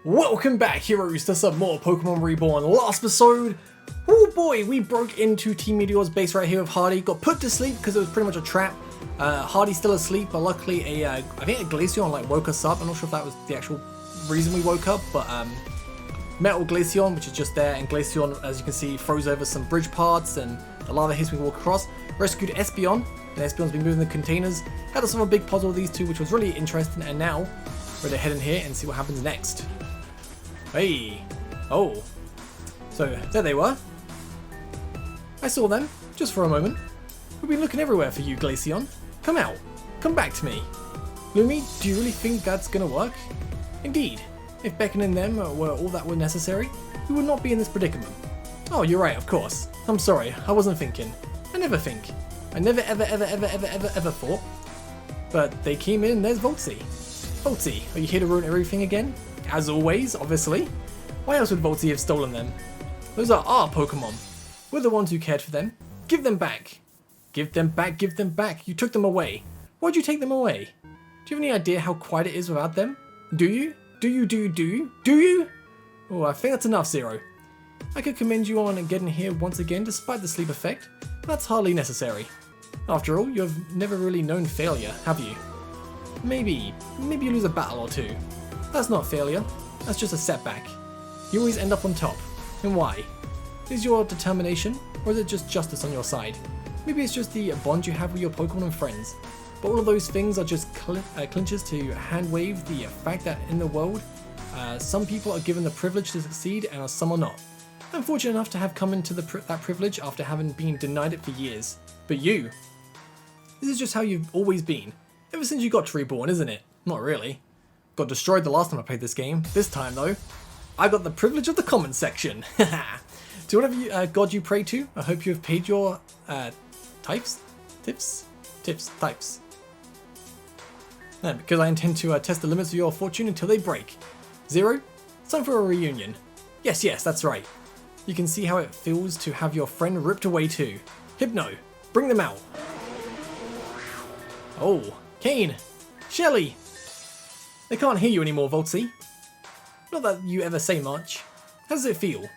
Welcome back, heroes, to some more Pokemon Reborn. Last episode, oh boy, we broke into Team Meteor's base right here with Hardy. Got put to sleep because it was pretty much a trap. Hardy's still asleep, but luckily I think a Glaceon woke us up. I'm not sure if that was the actual reason we woke up, but Metal Glaceon, which is just there, and Glaceon, as you can see, froze over some bridge parts and the lava hits we walk across. Rescued Espeon, and Espeon's been moving the containers. Had to solve a big puzzle with these two, which was really interesting, and now we're going to head in here and see what happens next. Hey! Oh. So, there they were. I saw them, just for a moment. We've been looking everywhere for you, Glaceon. Come out. Come back to me. Lumi, do you really think that's gonna work? Indeed. If beckoning them were all that were necessary, we would not be in this predicament. Oh, you're right, of course. I'm sorry, I wasn't thinking. I never think. I never ever thought. But they came in and there's Voltsy. Voltsy, are you here to ruin everything again? As always, obviously. Why else would Voltsy have stolen them? Those are our Pokemon. We're the ones who cared for them. Give them back. Give them back, give them back. You took them away. Why'd you take them away? Do you have any idea how quiet it is without them? Do you? Do you? Oh, I think that's enough, Zero. I could commend you on getting here once again despite the sleep effect, but that's hardly necessary. After all, you have never really known failure, have you? Maybe you lose a battle or two. That's not failure, that's just a setback. You always end up on top. And why? Is your determination, or is it just justice on your side? Maybe it's just the bond you have with your Pokemon and friends. But all of those things are just clinches to hand wave the fact that in the world, some people are given the privilege to succeed and some are not. I'm fortunate enough to have come into that privilege after having been denied it for years. But you, this is just how you've always been. Ever since you got to Reborn, isn't it? Not really. Got destroyed the last time I played this game. This time though, I got the privilege of the comment section. To whatever god you pray to, I hope you have paid your tips. No, because I intend to test the limits of your fortune until they break. Zero, it's time for a reunion. Yes, that's right. You can see how it feels to have your friend ripped away too. Hypno, bring them out. Oh, Kane, Shelly. They can't hear you anymore, Voltsy. Not that you ever say much. How does it feel?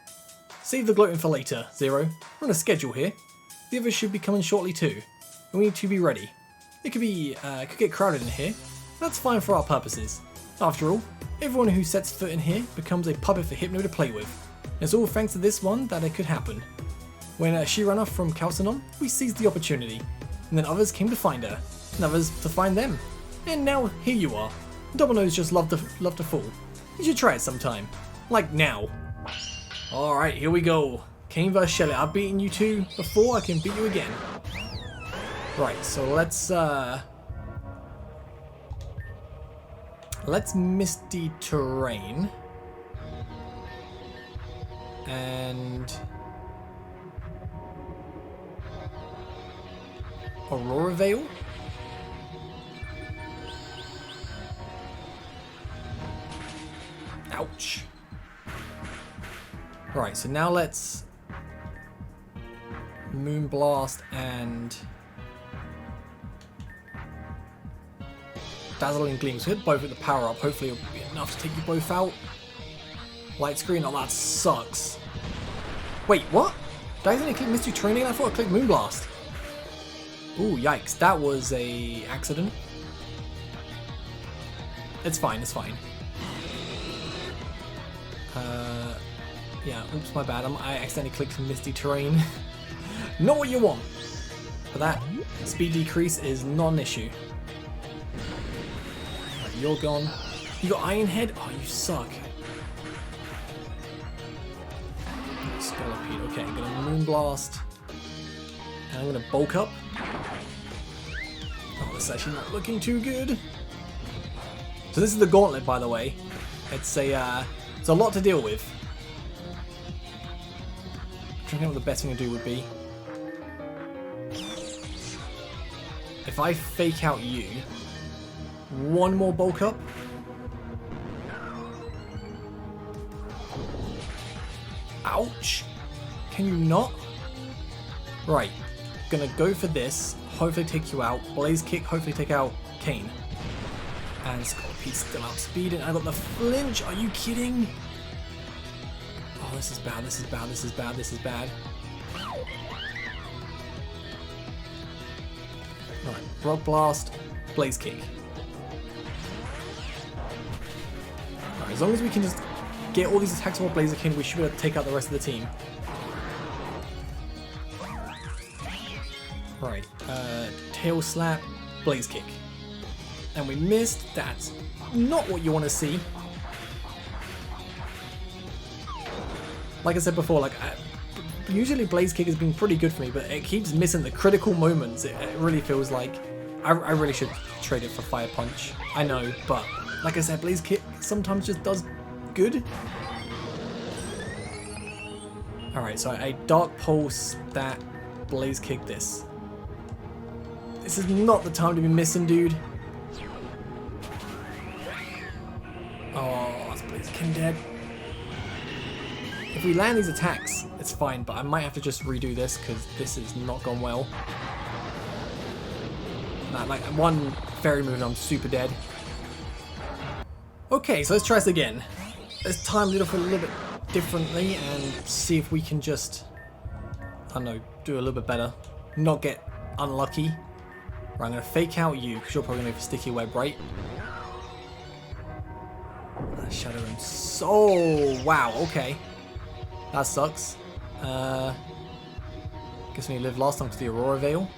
Save the gloating for later, Zero. We're on a schedule here. The others should be coming shortly too, and we need to be ready. It could get crowded in here. That's fine for our purposes. After all, everyone who sets foot in here becomes a puppet for Hypno to play with. And it's all thanks to this one that it could happen. When she ran off from Calcinon, we seized the opportunity, and then others came to find her, and others to find them. And now here you are. Dominoes just love to fool. You should try it sometime. Like now. Alright, here we go. Kane vs Shelly. I've beaten you two before, I can beat you again. Right, so let's Misty Terrain. And Aurora Veil. Ouch. Right, so now let's Moonblast and Dazzling Gleam. So hit both with the power up. Hopefully it'll be enough to take you both out. Light screen. Oh, that sucks. Wait, what? Did I accidentally click Misty Training? I thought I clicked Moonblast. Ooh, yikes. That was a accident. It's fine, it's fine. Yeah, oops, my bad. I accidentally clicked Misty Terrain. Not what you want. But that speed decrease is not an issue. Right, you're gone. You got Iron Head? Oh, you suck. Scolipede. Okay, I'm gonna Moonblast. And I'm gonna bulk up. Oh, this is actually not looking too good. So this is the Gauntlet, by the way. It's a lot to deal with. I'm trying to think what the best thing to do would be. If I fake out you, one more bulk up. Ouch! Can you not? Right, gonna go for this. Hopefully take you out. Blaze Kick. Hopefully take out Kane. And Scorpion's still outspeeding. I got the flinch. Are you kidding? Oh, this is bad. This is bad. This is bad. This is bad. Alright, Rock Blast, Blaze Kick. Alright, as long as we can just get all these attacks while Blazer King, we should be able to take out the rest of the team. Right, Tail Slap, Blaze Kick. And we missed. That's not what you want to see. Like I said before, like usually Blaze Kick has been pretty good for me, but it keeps missing the critical moments. It really feels like I really should trade it for Fire Punch. I know, but like I said, Blaze Kick sometimes just does good. Alright, so I Dark Pulse that, Blaze Kick this. This is not the time to be missing, dude. Oh, that's Blaze King dead. If we land these attacks, it's fine, but I might have to just redo this because this has not gone well. Nah, like one fairy move and I'm super dead. Okay, so let's try this again. Let's time it off a little bit differently and see if we can just, I don't know, do a little bit better. Not get unlucky. Right, I'm going to fake out you because you're probably going to go for Sticky Web, right? Shadow him. So, wow, okay. That sucks. Guess we lived last time to the Aurora Veil.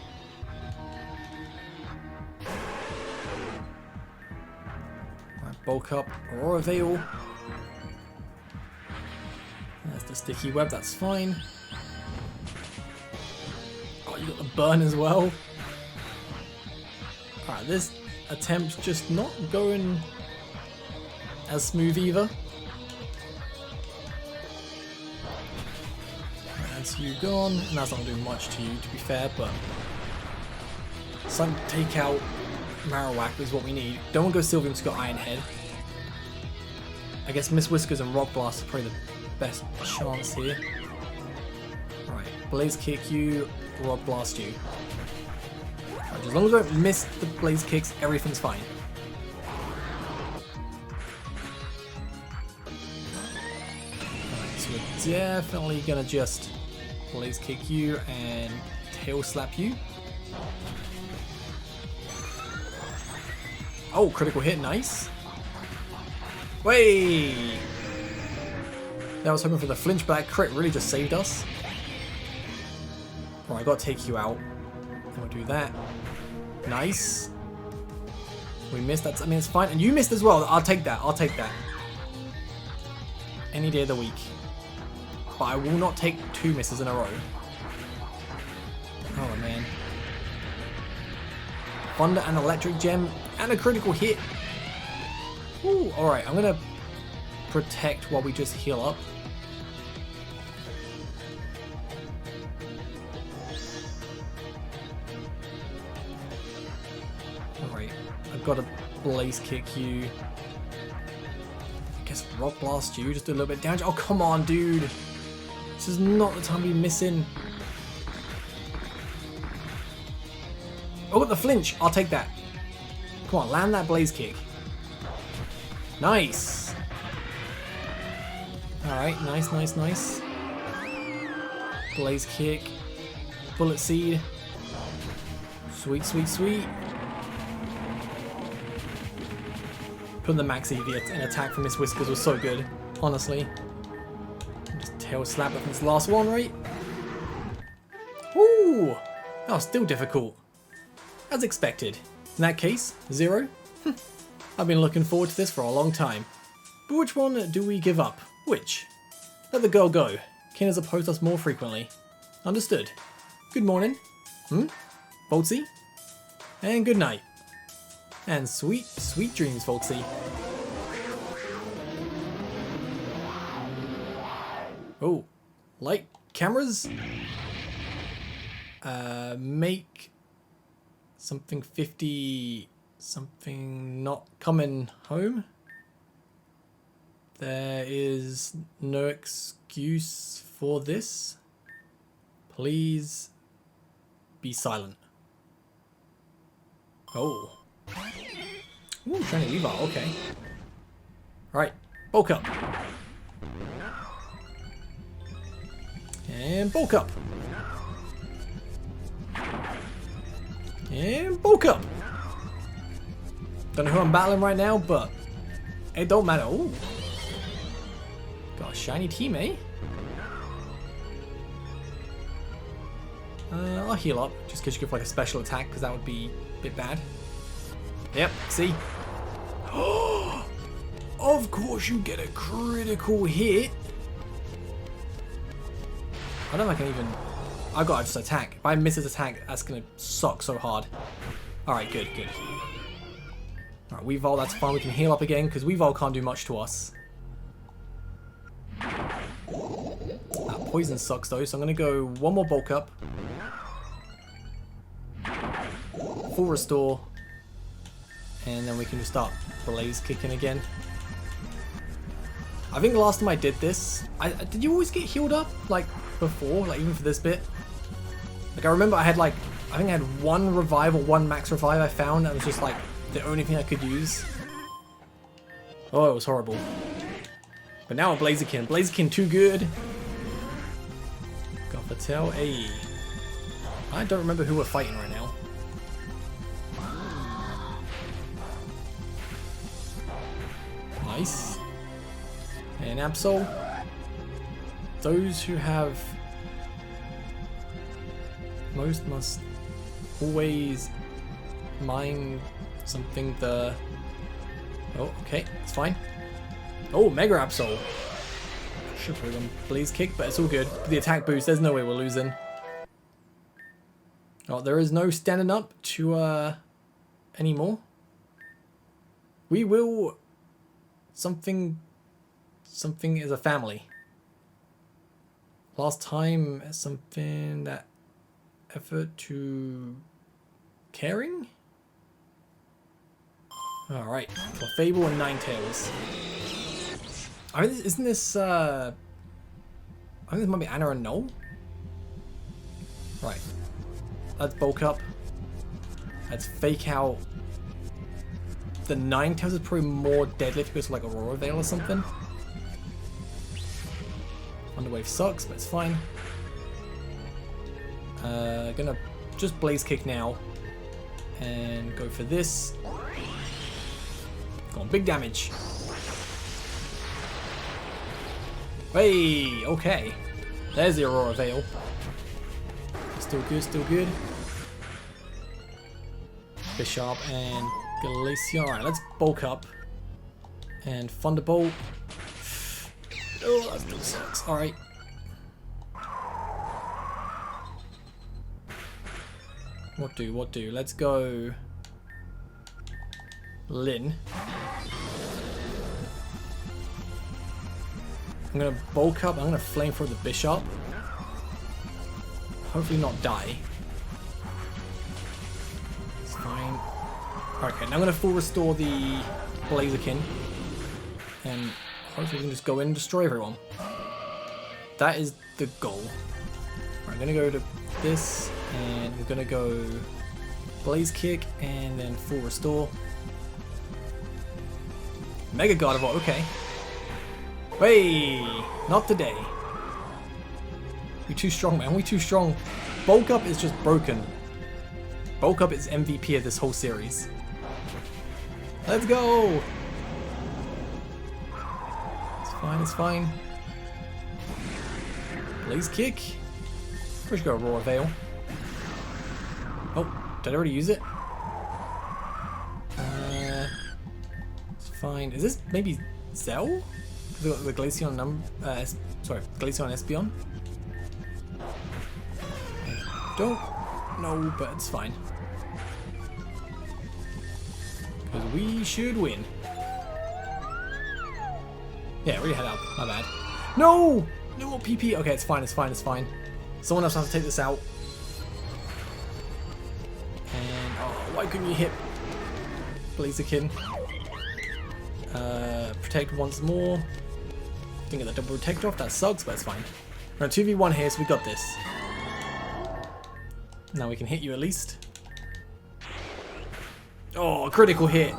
Right, bulk up. Aurora Veil. There's the Sticky Web, that's fine. Oh, you got the burn as well. Alright, this attempt's just not going as smooth either. That's you gone, and that's not doing much to you, to be fair, but some take out Marowak is what we need. Don't want to go Sylveon because got Iron Head. I guess Miss Whiskers and Rock Blast are probably the best chance here. Right, Blaze Kick you, Rock Blast you. Right, as long as I don't miss the Blaze Kicks, everything's fine. Right, so we're definitely gonna just Blaze Kick you and Tail Slap you. Oh, critical hit, nice. Way! I was hoping for the flinch, but that crit really just saved us. Alright, I gotta take you out. And we'll do that. Nice. We missed that. I mean, it's fine. And you missed as well. I'll take that. I'll take that. Any day of the week. But I will not take 2 misses in a row. Oh, man. Thunder and Electric Gem and a critical hit. Ooh, alright, I'm going to protect while we just heal up. Alright, I've got to Blaze Kick you. I guess Rock Blast you, just do a little bit of damage. Oh, come on, dude. This is not the time to be missing. Oh, got the flinch. I'll take that. Come on, land that Blaze Kick. Nice. Alright, nice, nice, nice. Blaze Kick. Bullet Seed. Sweet, sweet, sweet. Putting the max EV in attack from Miss Whiskers was so good, honestly. Just Tail Slap with this last one, right? Ooh! That was still difficult. As expected. In that case, 0. I've been looking forward to this for a long time. But which one do we give up? Which? Let the girl go. Kin oppose us more frequently. Understood. Good morning. Voltsy? And good night. And sweet, sweet dreams, Voltsy. Oh, light cameras? Make something 50, something not coming home. There is no excuse for this. Please be silent. Oh. Ooh, shiny Levi, okay. Alright, bulk up. And bulk up. And bulk up. Don't know who I'm battling right now, but it don't matter. Ooh. Got a shiny team, eh? I'll heal up, just in case you go for like a special attack, because that would be a bit bad. Yep, see? Of course you get a critical hit. I don't know if I can even... I've got to just attack. If I miss his attack, that's going to suck so hard. Alright, good, good. Alright, Weavile, that's fine. We can heal up again, because Weavile can't do much to us. That poison sucks though, so I'm going to go one more bulk up. Full restore. And then we can just start blaze kicking again. I think the last time I did this, did you always get healed up like before, like even for this bit? Like I remember I had like, I think I had one revive or one max revive I found that was just like the only thing I could use. Oh, it was horrible. But now I'm Blaziken. Blaziken too good. Got Patel. Hey. I don't remember who we're fighting right now. Nice. And Absol. Those who have most must always mind something the... Oh, okay, it's fine. Oh, Mega Absol. Should have done Blaze Kick, but it's all good. The attack boost, there's no way we're losing. Oh, there is no standing up to anymore. We will... Something is a family. Last time, something that effort to caring? Alright, for Fable and Ninetales. I mean, isn't this, I think this might be Anna and Noel? Right. Let's bulk up. Let's fake out. The Ninetales is probably more deadly if it goes to like Aurora Veil or something. Underwave sucks, but it's fine. Gonna just Blaze Kick now. And go for this. Go on, big damage. Hey, okay. There's the Aurora Veil. Still good, still good. Bishop and Glacier. Alright, let's bulk up. And Thunderbolt. Oh, that still sucks. Alright. What do? Let's go Lyn. I'm gonna bulk up, I'm gonna flame throw the Bishop. Hopefully not die. It's fine. Okay, now I'm gonna full restore the Blaziken. And hopefully we can just go in and destroy everyone. That is the goal. Right, I'm gonna go to this, and we're gonna go Blaze Kick, and then full restore. Mega Gardevoir, okay. Hey, not today. We too strong, man. We too strong. Bulk up is just broken. Bulk up is MVP of this whole series. Let's go. It's fine. It's fine. Blaze Kick. Where'd you go, Aurora Veil? Oh, did I already use it? It's fine. Is this maybe Zell? The Glaceon Glaceon Espeon. Don't know, but it's fine. Because we should win. Yeah, already had out. My bad. No! No more PP. Okay, it's fine, it's fine, it's fine. Someone else has to take this out. And, oh, why couldn't you hit Blaziken? Protect once more. Didn't get the double protect off, that sucks, but it's fine. We're on 2v1 here, so we got this. Now we can hit you at least. Oh, critical hit.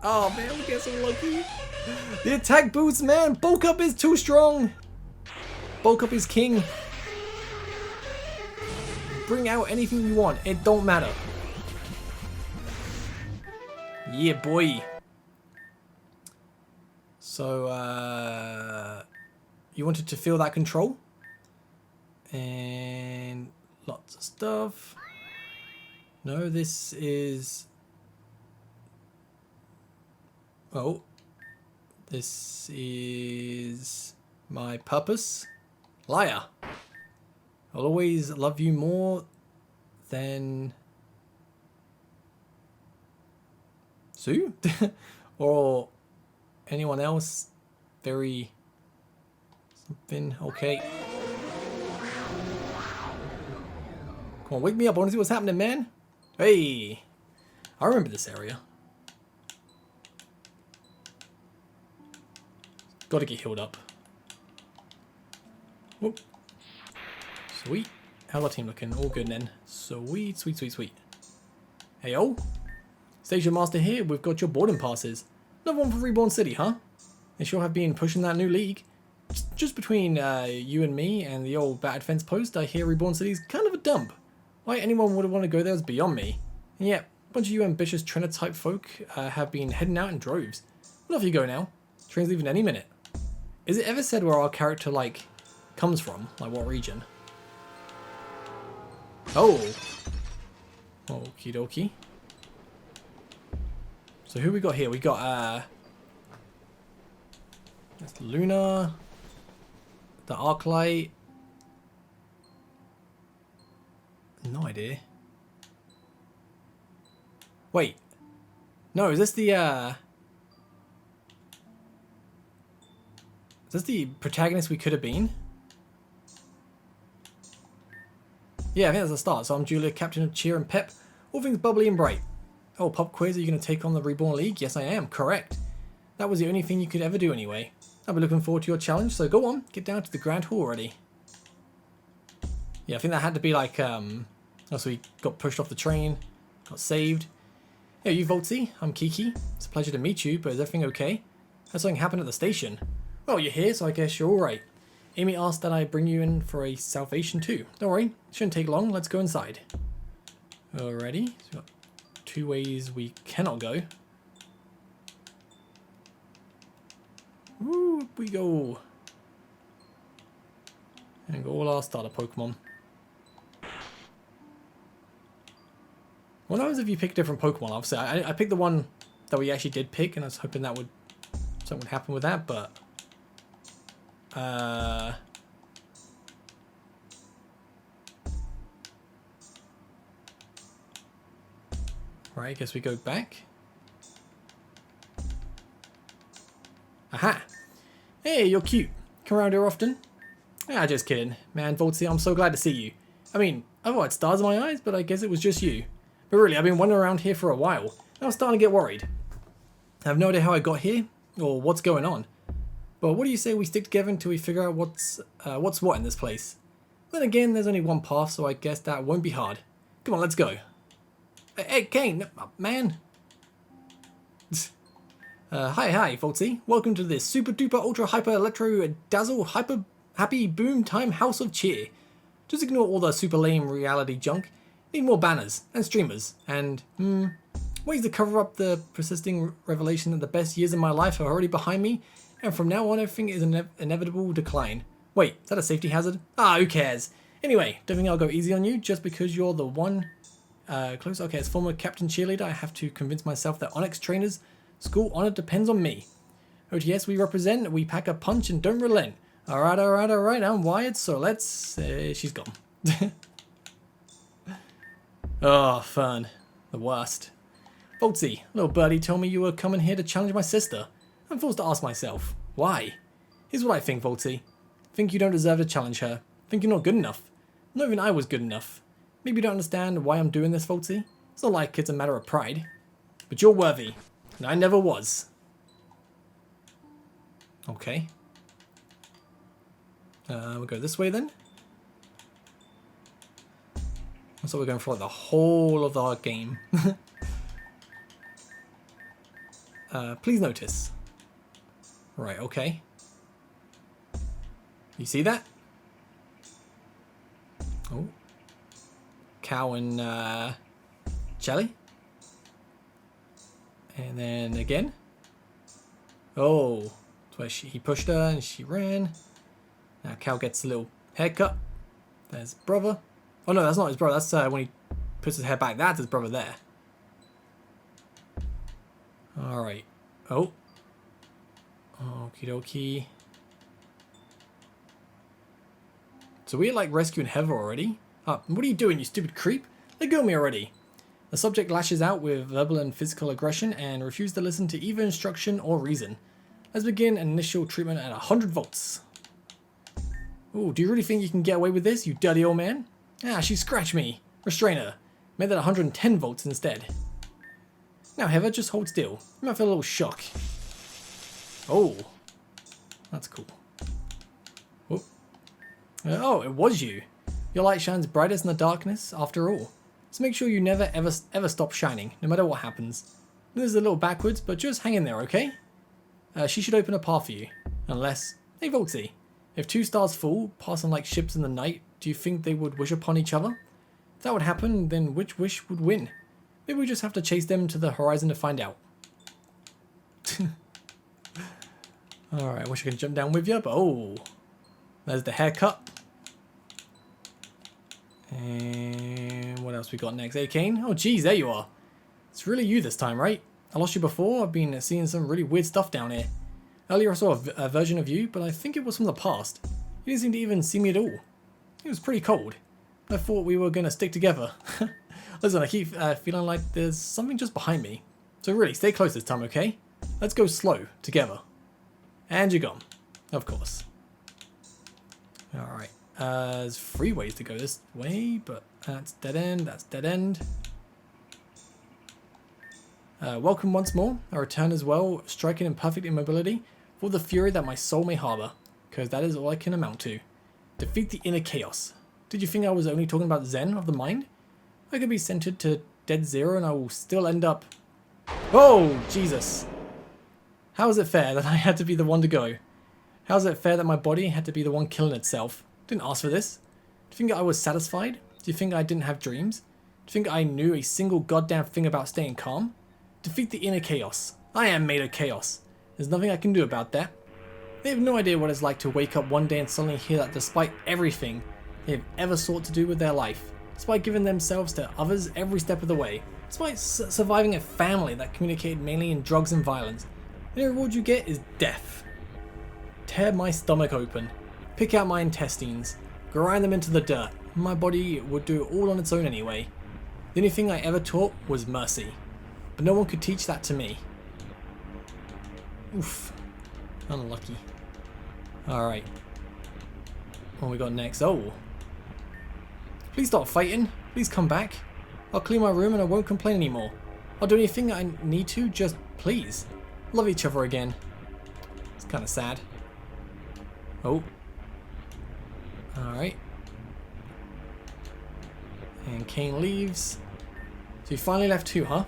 Oh man, we get so lucky. The attack boost, man. Bulk up is too strong. Bulk up is king. Bring out anything you want. It don't matter. Yeah, boy. So, you wanted to feel that control? And lots of stuff. No, this is... Oh. This is my purpose. Liar. I'll always love you more than... Sue? Or anyone else. Very... something. Okay. Come on, wake me up. I want to see what's happening, man. Hey. I remember this area. Gotta get healed up. Whoop. Sweet. How's our team looking? All good then. Sweet, sweet, sweet, sweet. Hey, yo. Station Master here. We've got your boarding passes. Another one for Reborn City, huh? They sure have been pushing that new league. Just between you and me and the old battered fence post, I hear Reborn City's kind of a dump. Why anyone would want to go there is beyond me. And yet, a bunch of you ambitious trainer type folk have been heading out in droves. Well, off you go now. Train's leaving any minute. Is it ever said where our character, like, comes from? Like, what region? Oh! Okie dokie. So who we got here? We got, that's Luna. The Arclight. No idea. Wait. No, is this the, is this the protagonist we could have been? Yeah, I think that's the start. So I'm Julia, captain of cheer and pep. All things bubbly and bright. Oh, pop quiz, are you going to take on the Reborn League? Yes, I am. Correct. That was the only thing you could ever do anyway. I'll be looking forward to your challenge, so go on. Get down to the Grand Hall already. Yeah, I think that had to be like, so we got pushed off the train, got saved. Hey, you Voltsy? I'm Kiki. It's a pleasure to meet you, but is everything okay? Has something happened at the station? Well, you're here, so I guess you're alright. Amy asked that I bring you in for a salvation too. Don't worry, it shouldn't take long. Let's go inside. Alrighty, so we've got 2 ways we cannot go. Woo, up we go. And got all our starter Pokemon. What happens if you pick different Pokemon? Obviously, I picked the one that we actually did pick, and I was hoping that something would happen with that, but right, I guess we go back. Aha! Hey, you're cute. Come around here often? Ah, just kidding. Man, Voltsy, I'm so glad to see you. I mean, I've had stars in my eyes, but I guess it was just you. But really, I've been wandering around here for a while, and I'm starting to get worried. I have no idea how I got here, or what's going on. But what do you say we stick together until we figure out what's what in this place? Then again, there's only one path, so I guess that won't be hard. Come on, let's go. Hey, Kane, man. Hi, Voltsy. Welcome to this super duper ultra hyper electro dazzle hyper happy boom time house of cheer. Just ignore all the super lame reality junk. Need more banners and streamers and ways to cover up the persisting revelation that the best years of my life are already behind me, and from now on everything is an inevitable decline. Wait, is that a safety hazard? Ah, who cares? Anyway, don't think I'll go easy on you just because you're the one close. Okay, as former captain cheerleader, I have to convince myself that Onyx trainers school honor depends on me. OTS we represent, we pack a punch and don't relent. Alright, I'm wired, so let's... she's gone. Oh, fun. The worst. Voltsy, little birdie told me you were coming here to challenge my sister. I'm forced to ask myself, why? Here's what I think, Voltsy. Think you don't deserve to challenge her. Think you're not good enough. Not even I was good enough. Maybe you don't understand why I'm doing this, Voltsy. It's not like it's a matter of pride. But you're worthy. And I never was. Okay. We'll go this way then. So we're going for like the whole of our game. Please notice. Right, okay. You see that? Oh. Cow and jelly. And then again. Oh. That's where he pushed her and she ran. Now Cow gets a little haircut. There's brother. Oh no, that's not his brother. That's when he puts his hair back. That's his brother there. Alright. Oh. Okie dokie. So we're like rescuing Heather already. What are you doing, you stupid creep? Let go of me already. The subject lashes out with verbal and physical aggression and refuses to listen to either instruction or reason. Let's begin initial treatment at 100 volts. Ooh, do you really think you can get away with this, you dirty old man? Ah, she scratched me. Restrain her. Made that 110 volts instead. Now Heather, just hold still. You might feel a little shock. Oh. That's cool. Oh, it was you. Your light shines brightest in the darkness, after all. So make sure you never ever stop shining, no matter what happens. This is a little backwards, but just hang in there, okay? She should open a path for you. Unless... Hey, Voltsy. If two stars fall, passing like ships in the night, do you think they would wish upon each other? If that would happen, then which wish would win? Maybe we just have to chase them to the horizon to find out. Alright, I wish I could jump down with you, but oh. There's the haircut. And what else we got next? Hey, Kane? Oh, geez, there you are. It's really you this time, right? I lost you before. I've been seeing some really weird stuff down here. Earlier I saw a version of you, but I think it was from the past. You didn't seem to even see me at all. It was pretty cold. I thought we were going to stick together. Listen, I keep feeling like there's something just behind me. So really, stay close this time, okay? Let's go slow, together. And you're gone. Of course. Alright. There's 3 ways to go this way, but that's dead end, that's dead end. Welcome once more. I return as well, striking in perfect immobility for the fury that my soul may harbour, because that is all I can amount to. Defeat the inner chaos. Did you think I was only talking about Zen of the mind? I could be centered to dead zero and I will still end up... Oh, Jesus. How is it fair that I had to be the one to go? How is it fair that my body had to be the one killing itself? Didn't ask for this. Do you think I was satisfied? Do you think I didn't have dreams? Do you think I knew a single goddamn thing about staying calm? Defeat the inner chaos. I am made of chaos. There's nothing I can do about that. They have no idea what it's like to wake up one day and suddenly hear that despite everything they have ever sought to do with their life, despite giving themselves to others every step of the way, despite surviving a family that communicated mainly in drugs and violence, the reward you get is death. Tear my stomach open, pick out my intestines, grind them into the dirt. My body would do it all on its own anyway. The only thing I ever taught was mercy, but no one could teach that to me. Oof. Unlucky. Alright. What we got next? Oh. Please stop fighting. Please come back. I'll clean my room and I won't complain anymore. I'll do anything I need to, just please. Love each other again. It's kind of sad. Oh. Alright. And Kane leaves. So you finally left too, huh?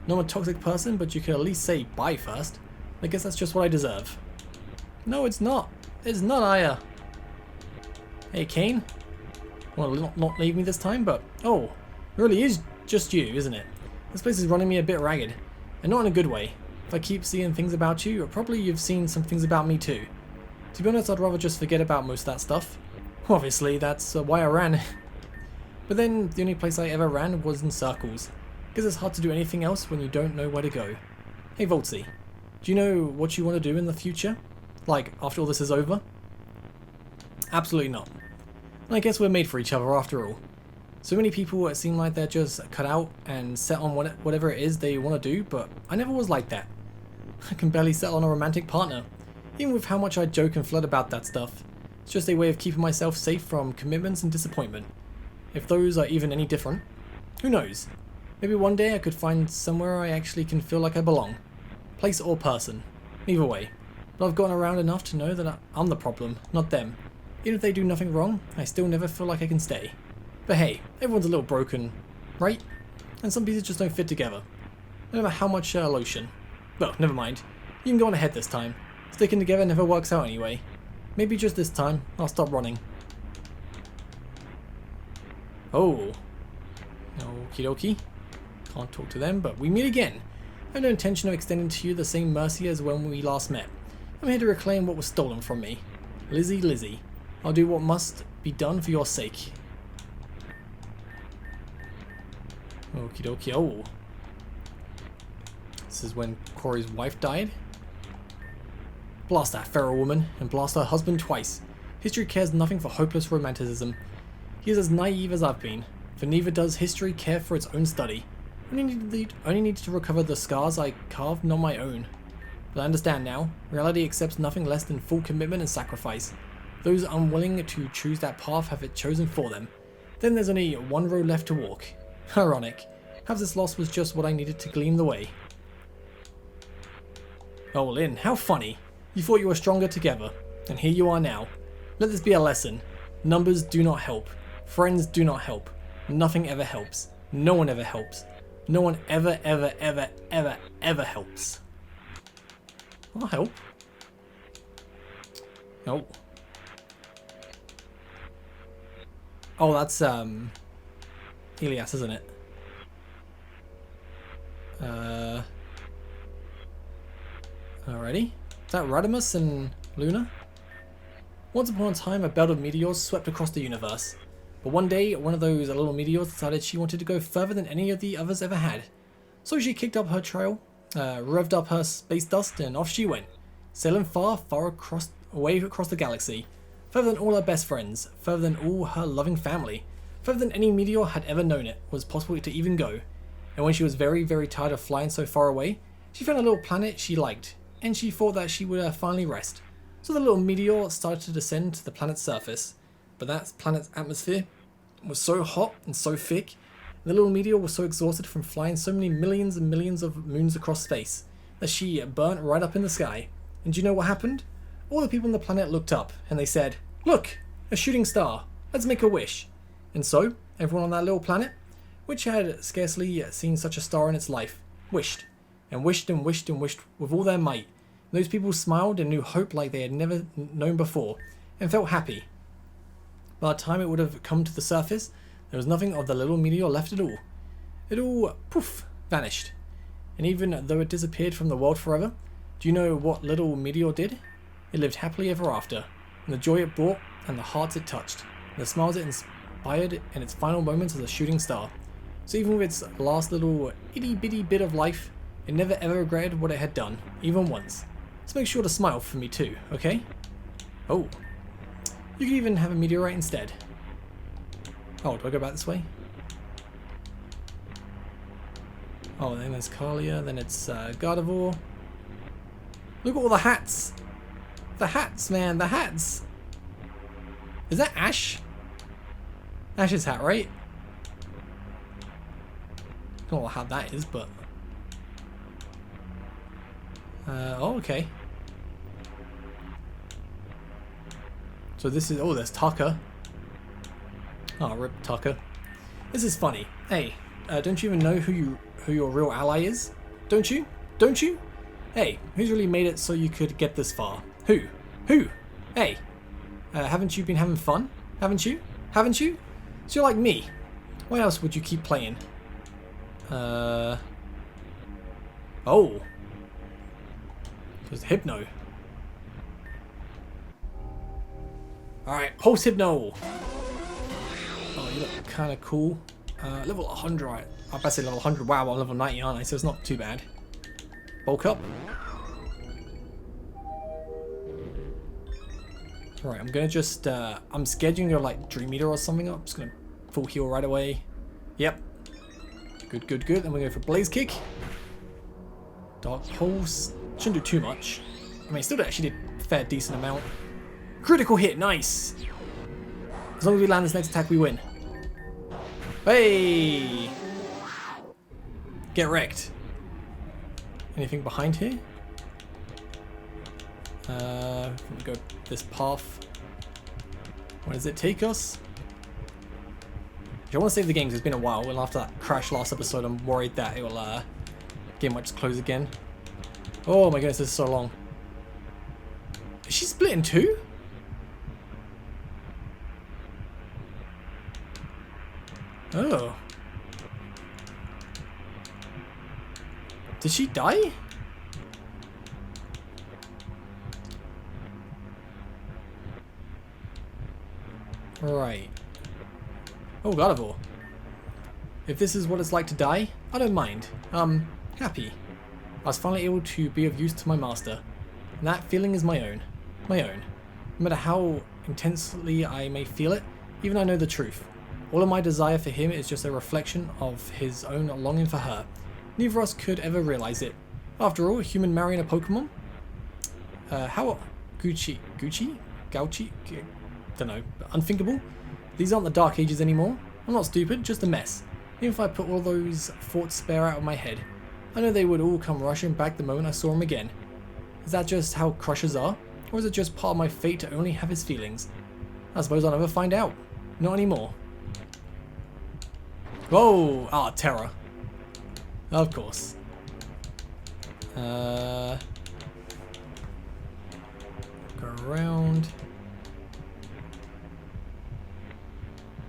Not a toxic person, but you could at least say bye first. I guess that's just what I deserve. No, it's not. It's not Aya. Hey, Kane. Well, not leave me this time, but... Oh, it really is just you, isn't it? This place is running me a bit ragged. And not in a good way. If I keep seeing things about you, probably you've seen some things about me too. To be honest, I'd rather just forget about most of that stuff. Obviously, that's why I ran. But then, the only place I ever ran was in circles. Because it's hard to do anything else when you don't know where to go. Hey, Voltsy. Do you know what you want to do in the future? Like, after all this is over? Absolutely not. And I guess we're made for each other after all. So many people seem like they're just cut out and set on whatever it is they want to do, but I never was like that. I can barely settle on a romantic partner, even with how much I joke and flirt about that stuff. It's just a way of keeping myself safe from commitments and disappointment. If those are even any different, who knows? Maybe one day I could find somewhere I actually can feel like I belong. Place or person. Either way. But I've gotten around enough to know that I'm the problem, not them. Even if they do nothing wrong, I still never feel like I can stay. But hey, everyone's a little broken, right? And some pieces just don't fit together. No matter how much lotion. Well, never mind. You can go on ahead this time. Sticking together never works out anyway. Maybe just this time, I'll stop running. Oh. Okie dokie. Can't talk to them, but we meet again. I have no intention of extending to you the same mercy as when we last met. I'm here to reclaim what was stolen from me. Lizzie. I'll do what must be done for your sake. Okie dokie. Oh. This is when Corey's wife died. Blast that feral woman, and blast her husband twice. History cares nothing for hopeless romanticism. He is as naive as I've been, for neither does history care for its own study. I only need to recover the scars I carved, not my own. But I understand now, reality accepts nothing less than full commitment and sacrifice. Those unwilling to choose that path have it chosen for them. Then there's only one road left to walk. Ironic. Perhaps this loss was just what I needed to glean the way. Oh, Lynn, how funny. You thought you were stronger together, and here you are now. Let this be a lesson. Numbers do not help. Friends do not help. Nothing ever helps. No one ever helps. No one ever helps. I'll help. Oh. Oh, that's, Elias, isn't it? Alrighty. Is that Radimus and Luna? Once upon a time, a belt of meteors swept across the universe. But one day, one of those little meteors decided she wanted to go further than any of the others ever had. So she kicked up her trail, revved up her space dust, and off she went. Sailing far away across the galaxy. Further than all her best friends. Further than all her loving family. Further than any meteor had ever known it was possible to even go. And when she was very, very tired of flying so far away, she found a little planet she liked. And she thought that she would finally rest. So the little meteor started to descend to the planet's surface. But that planet's atmosphere was so hot and so thick, and the little meteor was so exhausted from flying so many millions and millions of moons across space, that she burnt right up in the sky. And do you know what happened? All the people on the planet looked up, and they said, "Look, a shooting star, let's make a wish." And so, everyone on that little planet, which had scarcely seen such a star in its life, wished. And wished and wished and wished with all their might. And those people smiled and knew hope like they had never known before, and felt happy. By the time it would have come to the surface, there was nothing of the little meteor left at all. It all, poof, vanished. And even though it disappeared from the world forever, do you know what little meteor did? It lived happily ever after, and the joy it brought, and the hearts it touched, and the smiles it inspired in its final moments as a shooting star. So even with its last little itty-bitty bit of life, it never ever regretted what it had done, even once. So make sure to smile for me too, okay? Oh. You could even have a meteorite instead. Oh, do I go back this way? Oh, then there's Kalia, then it's Gardevoir. Look at all the hats! The hats, man, the hats! Is that Ash? Ash's hat, right? I don't know how that is, but... oh, okay. So this is... Oh, there's Tucker. Oh, rip Tucker. This is funny. Hey, don't you even know who your real ally is? Don't you? Don't you? Hey, who's really made it so you could get this far? Who? Who? Hey, haven't you been having fun? Haven't you? Haven't you? So you're like me. Why else would you keep playing? Oh. There's Hypno. Alright, Pulse Hypno. Oh, you look kind of cool. Level 100. I better say level 100. Wow, I'm level 90, aren't I? So it's not too bad. Bulk up. Alright, I'm gonna just, I'm scheduling your, like, Dream Eater or something up. I'm just gonna full heal right away. Yep. Good, good, good. Then we're going for Blaze Kick. Dark Pulse. Shouldn't do too much. I mean, it still actually did a fair decent amount. Critical hit, nice! As long as we land this next attack, we win. Hey! Get wrecked. Anything behind here? Let me go this path. Where does it take us? I want to save the game because it's been a while, and after that crash last episode, I'm worried that it will game might just close again. Oh my goodness, this is so long. Is she split in two? Oh. Did she die? Right. Oh, Gardevoir. If this is what it's like to die, I don't mind. Happy. I was finally able to be of use to my master. And that feeling is my own. My own. No matter how intensely I may feel it, even I know the truth. All of my desire for him is just a reflection of his own longing for her. Neither of us could ever realize it. After all, a human marrying a Pokemon? How... Gauchi? Don't know. Unthinkable? These aren't the Dark Ages anymore. I'm not stupid, just a mess. Even if I put all those thoughts spare out of my head, I know they would all come rushing back the moment I saw him again. Is that just how crushers are? Or is it just part of my fate to only have his feelings? I suppose I'll never find out. Not anymore. Whoa! Ah, terror. Of course. Go around.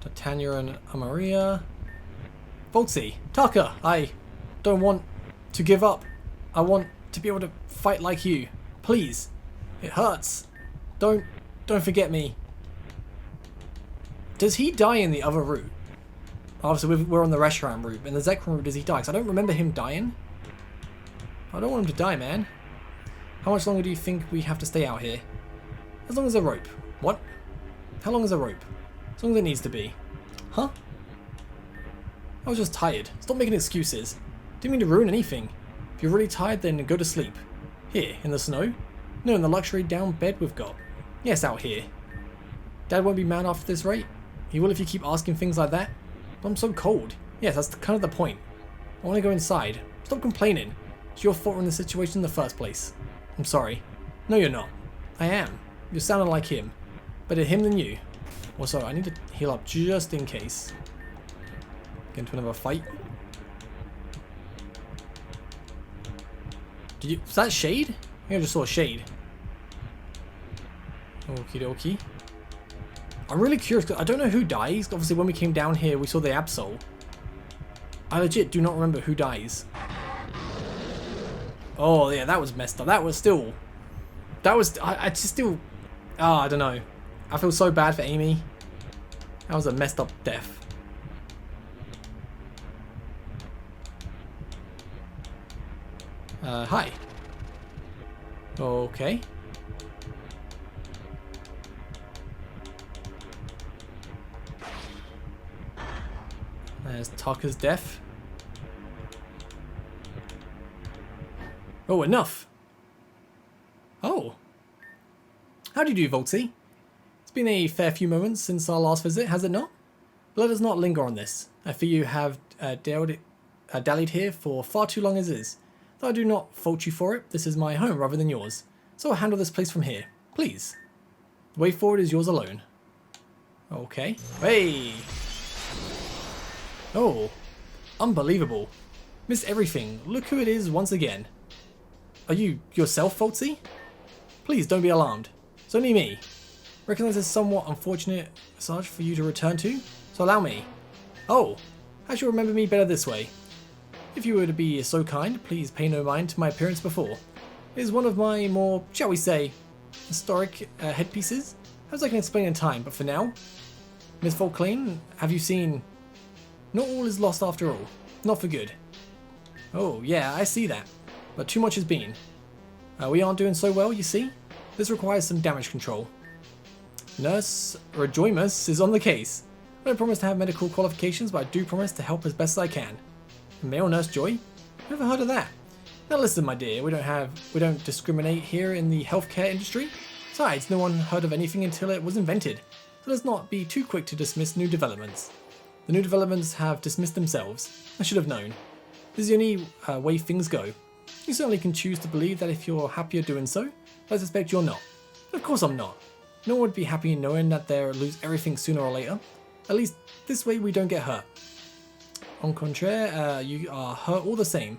Titania and Amaria. Voltsy, Taka, I don't want to give up. I want to be able to fight like you. Please. It hurts. Don't forget me. Does he die in the other route? Obviously, we're on the restaurant route. In the Zekrom route, does he die? Because I don't remember him dying. I don't want him to die, man. How much longer do you think we have to stay out here? As long as a rope. What? How long is a rope? As long as it needs to be. Huh? I was just tired. Stop making excuses. Didn't mean to ruin anything. If you're really tired, then go to sleep. Here, in the snow? No, in the luxury down bed we've got. Yes, out here. Dad won't be mad after this rate. He will if you keep asking things like that. But I'm so cold. Yes, that's kind of the point. I want to go inside. Stop complaining. It's your fault we're in this situation in the first place. I'm sorry. No, you're not. I am. You're sounding like him. Better him than you. Also, I need to heal up just in case. Get into another fight. Was that Shade? I think I just saw a Shade. Okie dokie. I'm really curious because I don't know who dies. Obviously, when we came down here, we saw the Absol. I legit do not remember who dies. Oh, yeah, that was messed up. That was still... I just still... Oh, I don't know. I feel so bad for Amy. That was a messed up death. Hi. Okay. There's Taka's death. Oh, enough. Oh. How do you do, Voltsy? It's been a fair few moments since our last visit, has it not? But let us not linger on this. I fear you have dallied here for far too long as is. Though I do not fault you for it, this is my home rather than yours. So I'll handle this place from here. Please. The way forward is yours alone. Okay. Hey! Oh. Unbelievable. Missed everything. Look who it is once again. Are you yourself, Voltsy? Please don't be alarmed. It's only me. Recognize this somewhat unfortunate massage for you to return to, so allow me. Oh, I shall remember me better this way. If you were to be so kind, please pay no mind to my appearance before. It is one of my more, shall we say, historic headpieces, as I can explain in time, but for now, Miss Volclane, have you seen... Not all is lost after all. Not for good. Oh, yeah, I see that. But too much has been. We aren't doing so well, you see? This requires some damage control. Nurse Rejoimus is on the case. I don't promise to have medical qualifications, but I do promise to help as best as I can. Male Nurse Joy? Never heard of that. Now listen, my dear, we don't discriminate here in the healthcare industry. Besides, no one heard of anything until it was invented. So let's not be too quick to dismiss new developments. The new developments have dismissed themselves. I should have known. This is the only way things go. You certainly can choose to believe that if you're happier doing so, but I suspect you're not. Of course I'm not. No one would be happy in knowing that they'll lose everything sooner or later. At least this way we don't get hurt. En contraire, you are hurt all the same.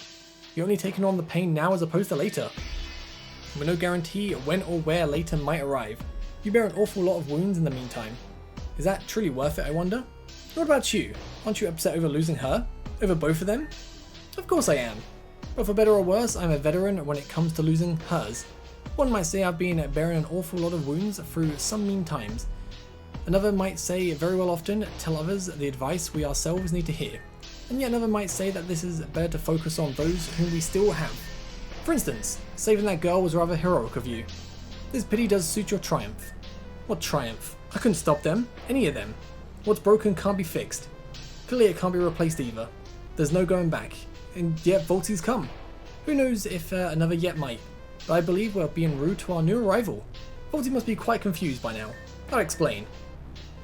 You're only taking on the pain now as opposed to later. with no guarantee when or where later might arrive. You bear an awful lot of wounds in the meantime. Is that truly worth it, I wonder? What about you? Aren't you upset over losing her? Over both of them? Of course I am. But for better or worse, I'm a veteran when it comes to losing hers. One might say I've been bearing an awful lot of wounds through some mean times. Another might say very well often tell others the advice we ourselves need to hear. And yet another might say that this is better to focus on those whom we still have. For instance, saving that girl was rather heroic of you. This pity does suit your triumph. What triumph? I couldn't stop them, any of them. What's broken can't be fixed. Clearly it can't be replaced either. There's no going back. And yet Voltzi's come. Who knows if another yet might. But I believe we're being rude to our new arrival. Voltzi must be quite confused by now. I'll explain.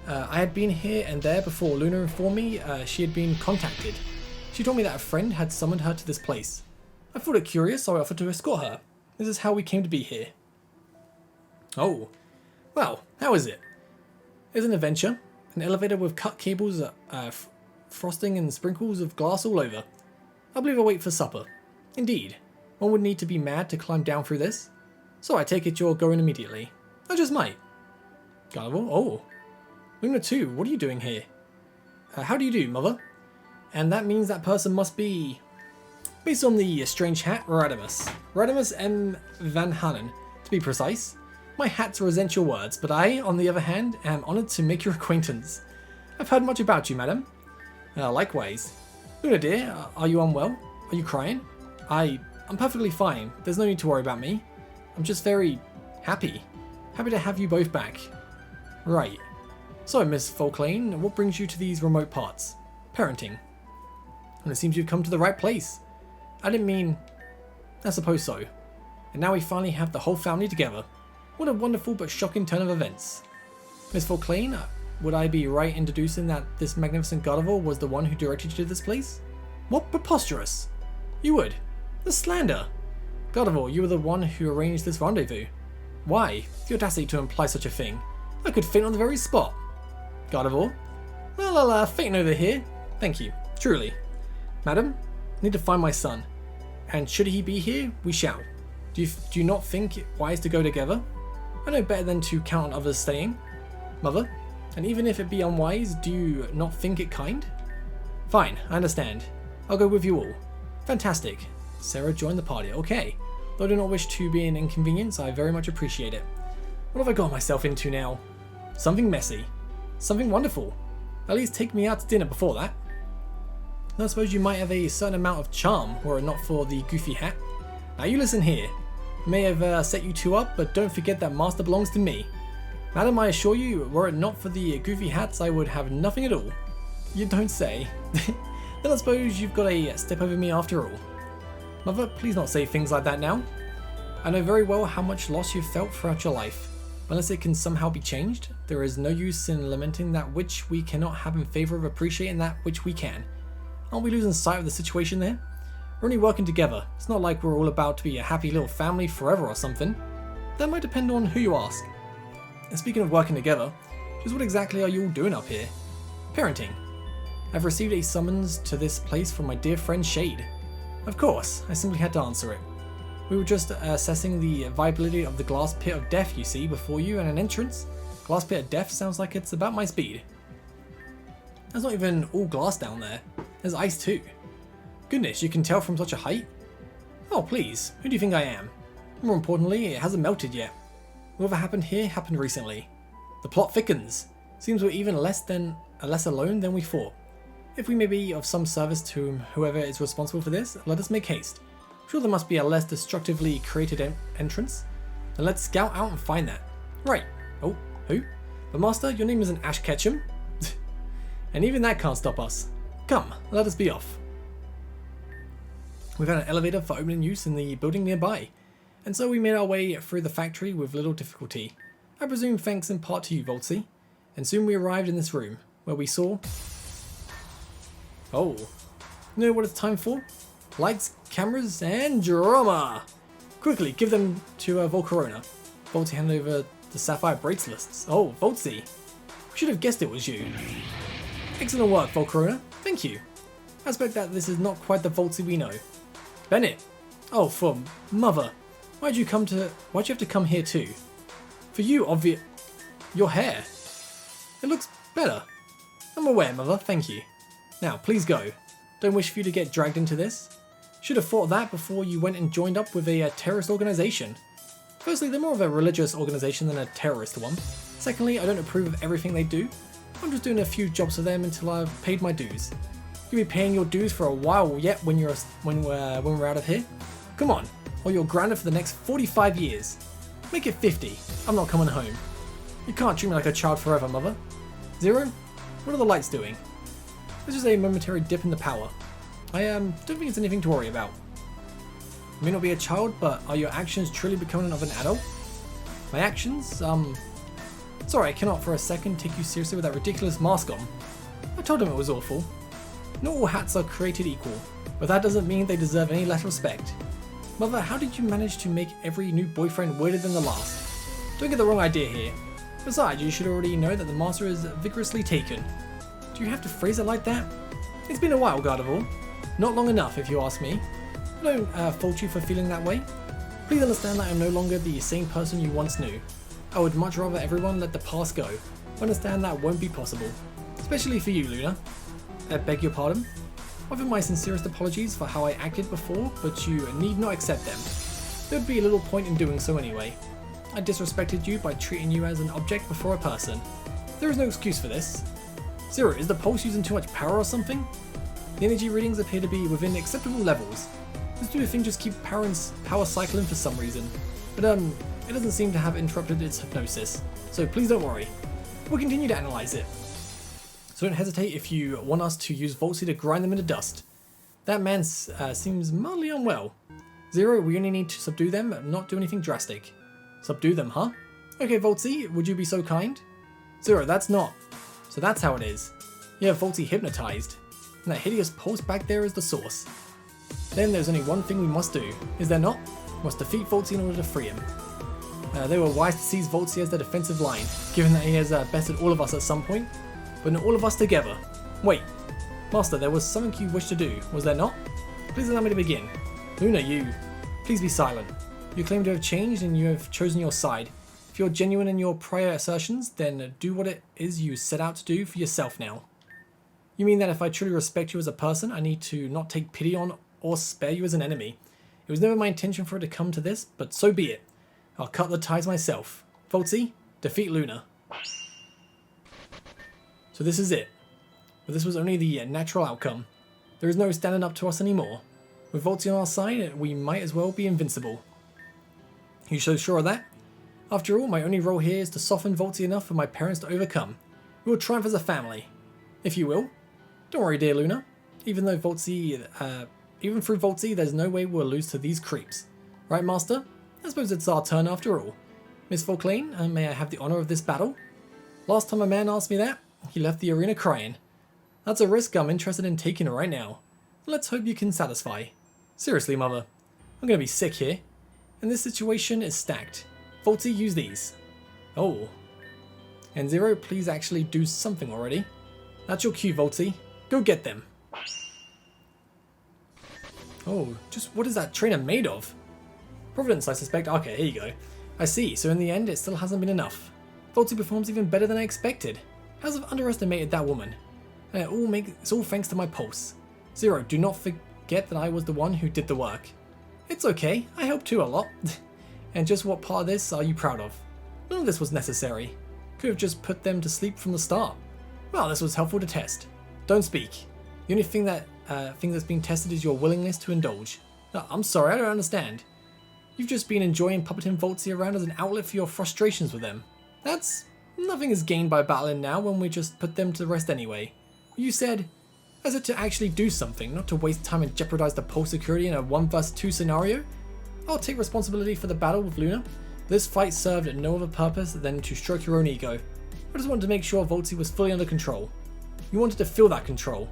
I had been here and there before Luna informed me she had been contacted. She told me that a friend had summoned her to this place. I thought it curious, so I offered to escort her. This is how we came to be here. Oh. Well, how is it? It's an adventure. An elevator with cut cables, frosting and sprinkles of glass all over. I believe I'll wait for supper. Indeed. One would need to be mad to climb down through this. So I take it you're going immediately. I just might. Carnival? Oh. Luna 2, what are you doing here? How do you do, mother? And that means that person must be... Based on the strange hat, Radimus. Radimus M. Van Hanen, to be precise. My hats resent your words, but I, on the other hand, am honoured to make your acquaintance. I've heard much about you, madam. Likewise. Luna dear, are you unwell? Are you crying? I'm perfectly fine. There's no need to worry about me. I'm just very happy. Happy to have you both back. Right. So, Miss Folklane, what brings you to these remote parts? Parenting. And it seems you've come to the right place. I didn't mean... I suppose so. And now we finally have the whole family together. What a wonderful but shocking turn of events. Miss Folklane, would I be right in deducing that this magnificent Gardevoir was the one who directed you to this place? What preposterous! You would. The slander! Gardevoir, you were the one who arranged this rendezvous. Why? The audacity to imply such a thing. I could faint on the very spot. Gardevoir? Well, I'll faint over here. Thank you. Truly. Madam, I need to find my son. And should he be here, we shall. Do you not think it wise to go together? I know better than to count on others staying. Mother, and even if it be unwise, do you not think it kind? Fine, I understand. I'll go with you all. Fantastic. Sarah joined the party. Okay. Though I do not wish to be an inconvenience, I very much appreciate it. What have I got myself into now? Something messy. Something wonderful. At least take me out to dinner before that. I suppose you might have a certain amount of charm were it not for the goofy hat. Now you listen here. May have set you two up, but don't forget that master belongs to me. Madam, I assure you, were it not for the goofy hats, I would have nothing at all. You don't say. Then I suppose you've got a step over me after all. Mother, please not say things like that now. I know very well how much loss you've felt throughout your life. Unless it can somehow be changed, there is no use in lamenting that which we cannot have in favour of appreciating that which we can. Aren't we losing sight of the situation there? We're only working together. It's not like we're all about to be a happy little family forever or something. That might depend on who you ask. And speaking of working together, just what exactly are you all doing up here? Parenting. I've received a summons to this place from my dear friend Shade. Of course, I simply had to answer it. We were just assessing the viability of the glass pit of death you see before you and an entrance. Glass pit of death sounds like it's about my speed. There's not even all glass down there. There's ice too. Goodness, you can tell from such a height? Oh please, who do you think I am? More importantly, it hasn't melted yet. Whatever happened here happened recently. The plot thickens. Seems we're even less alone than we thought. If we may be of some service to whoever is responsible for this, let us make haste. I'm sure there must be a less destructively created entrance. Then let's scout out and find that. Right. Oh, who? But Master, your name isn't Ash Ketchum. And even that can't stop us. Come, let us be off. We've had an elevator for opening use in the building nearby, and so we made our way through the factory with little difficulty. I presume thanks in part to you, Voltzi. And soon we arrived in this room, where we saw... Oh, you know what it's time for? Lights, cameras, and drama! Quickly, give them to Volcarona. Voltzi handed over the sapphire bracelets. Oh, Voltzi. We should have guessed it was you. Excellent work, Volcarona. Thank you. I expect that this is not quite the Voltzi we know. Bennett. Oh, for mother. Why'd you have to come here too? For you, your hair. It looks better. I'm aware, Mother, thank you. Now, please go. Don't wish for you to get dragged into this. Should have thought that before you went and joined up with a terrorist organization. Firstly, they're more of a religious organization than a terrorist one. Secondly, I don't approve of everything they do. I'm just doing a few jobs for them until I've paid my dues. You'll be paying your dues for a while yet when we're out of here. Come on, or you're grounded for the next 45 years. Make it 50. I'm not coming home. You can't treat me like a child forever, Mother. Zero? What are the lights doing? This is a momentary dip in the power. I don't think it's anything to worry about. You may not be a child, but are your actions truly becoming of an adult? My actions? Sorry, I cannot for a second take you seriously with that ridiculous mask on. I told him it was awful. Not all hats are created equal, but that doesn't mean they deserve any less respect. Mother, how did you manage to make every new boyfriend weirder than the last? Don't get the wrong idea here. Besides, you should already know that the master is vigorously taken. Do you have to phrase it like that? It's been a while, Gardevoir. Not long enough, if you ask me. I don't fault you for feeling that way. Please understand that I'm no longer the same person you once knew. I would much rather everyone let the past go. Understand that won't be possible. Especially for you, Luna. I beg your pardon. Offer my sincerest apologies for how I acted before, but you need not accept them. There would be a little point in doing so anyway. I disrespected you by treating you as an object before a person. There is no excuse for this. Zero, is the pulse using too much power or something? The energy readings appear to be within acceptable levels. This stupid thing just keeps power cycling for some reason. But it doesn't seem to have interrupted its hypnosis. So please don't worry. We'll continue to analyze it. So don't hesitate if you want us to use Voltsy to grind them into dust. That man seems mildly unwell. Zero, we only need to subdue them, not do anything drastic. Subdue them, huh? Okay, Voltsy, would you be so kind? Zero, that's not. So that's how it is. You have Voltsy hypnotized. And that hideous pulse back there is the source. Then there's only one thing we must do, is there not? We must defeat Voltsy in order to free him. They were wise to seize Voltsy as their defensive line, given that he has bested all of us at some point, but not all of us together. Wait, Master, there was something you wished to do, was there not? Please allow me to begin. Luna, please be silent. You claim to have changed and you have chosen your side. If you're genuine in your prior assertions, then do what it is you set out to do for yourself now. You mean that if I truly respect you as a person, I need to not take pity on or spare you as an enemy. It was never my intention for it to come to this, but so be it. I'll cut the ties myself. Voltsy, defeat Luna. So this is it. But this was only the natural outcome. There is no standing up to us anymore. With Voltsy on our side, we might as well be invincible. You so sure of that? After all, my only role here is to soften Voltsy enough for my parents to overcome. We will triumph as a family. If you will. Don't worry, dear Luna. Even through Voltsy, there's no way we'll lose to these creeps. Right, Master? I suppose it's our turn after all. Miss Volklane, may I have the honor of this battle? Last time a man asked me that, he left the arena crying. That's a risk I'm interested in taking right now. Let's hope you can satisfy. Seriously, Mother. I'm gonna be sick here. And this situation is stacked. Voltsy, use these. Oh. And Zero, please actually do something already. That's your cue, Voltsy. Go get them. Oh, just what is that trainer made of? Providence, I suspect. Okay, here you go. I see, so in the end, it still hasn't been enough. Voltsy performs even better than I expected. How's I've underestimated that woman? And it's all thanks to my pulse. Zero, do not forget that I was the one who did the work. It's okay, I helped too a lot. And just what part of this are you proud of? None of this was necessary. Could have just put them to sleep from the start. Well, this was helpful to test. Don't speak. The only thing that's being tested is your willingness to indulge. No, I'm sorry, I don't understand. You've just been enjoying puppeting Voltsy around as an outlet for your frustrations with them. Nothing is gained by battling now when we just put them to rest anyway. You said, as it to actually do something, not to waste time and jeopardize the pulse security in a 1 vs 2 scenario. I'll take responsibility for the battle with Luna. This fight served no other purpose than to stroke your own ego. I just wanted to make sure Voltsy was fully under control. You wanted to feel that control.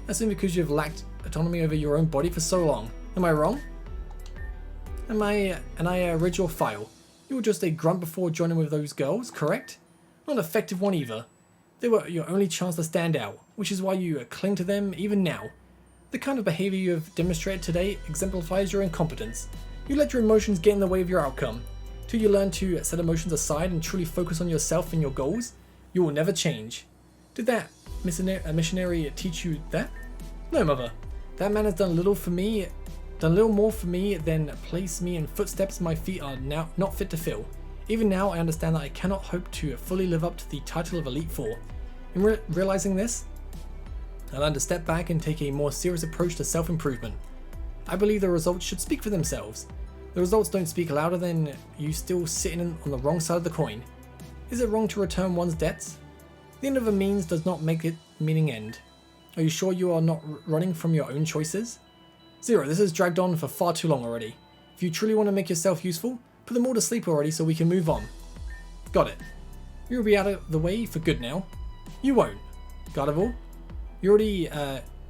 That's only because you've lacked autonomy over your own body for so long. Am I wrong? And I read your file. You were just a grunt before joining with those girls, correct? Not an effective one either. They were your only chance to stand out, which is why you cling to them even now. The kind of behavior you have demonstrated today exemplifies your incompetence. You let your emotions get in the way of your outcome. Till you learn to set emotions aside and truly focus on yourself and your goals, you will never change. Did that missionary teach you that? No, mother. That man has done a little more for me than place me in footsteps my feet are now not fit to fill. Even now, I understand that I cannot hope to fully live up to the title of Elite Four. In realizing this, I learned to step back and take a more serious approach to self-improvement. I believe the results should speak for themselves. The results don't speak louder than you still sitting on the wrong side of the coin. Is it wrong to return one's debts? The end of a means does not make it meaning end. Are you sure you are not running from your own choices? Zero, this has dragged on for far too long already. If you truly want to make yourself useful, put them all to sleep already so we can move on. Got it. You'll be out of the way for good now. You won't. Gardevoir, you're already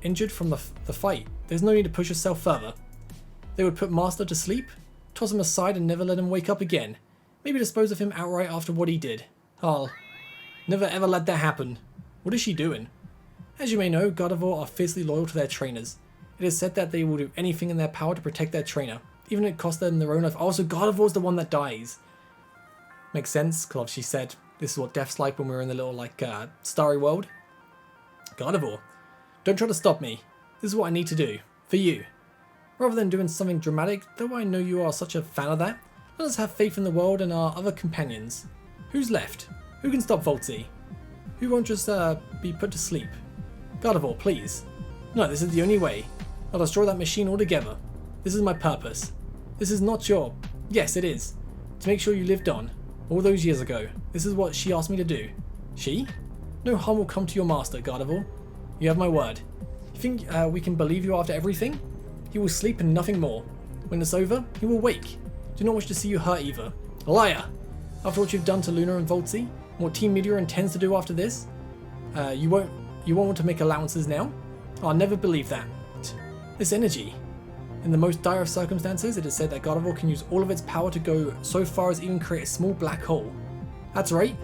injured from the fight. There's no need to push yourself further. They would put Master to sleep, toss him aside and never let him wake up again. Maybe dispose of him outright after what he did. I'll never ever let that happen. What is she doing? As you may know, Gardevoir are fiercely loyal to their trainers. It is said that they will do anything in their power to protect their trainer, even if it costs them their own life. Also, Gardevoir's the one that dies. Makes sense, because she said this is what death's like when we were in the little, starry world. Gardevoir, don't try to stop me. This is what I need to do. For you. Rather than doing something dramatic, though I know you are such a fan of that, let us have faith in the world and our other companions. Who's left? Who can stop Volty? Who won't just be put to sleep? Gardevoir, please. No, this is the only way. I'll destroy that machine altogether. This is my purpose. This is not your... Yes, it is. To make sure you lived on. All those years ago. This is what she asked me to do. She? No harm will come to your master, Gardevoir. You have my word. You think we can believe you after everything? He will sleep and nothing more. When it's over, he will wake. Do not wish to see you hurt either. Liar! After what you've done to Luna and Volty, what Team Meteor intends to do after this, you won't want to make allowances now? I'll never believe that. This energy. In the most dire of circumstances, it is said that Gardevoir can use all of its power to go so far as even create a small black hole. That's right.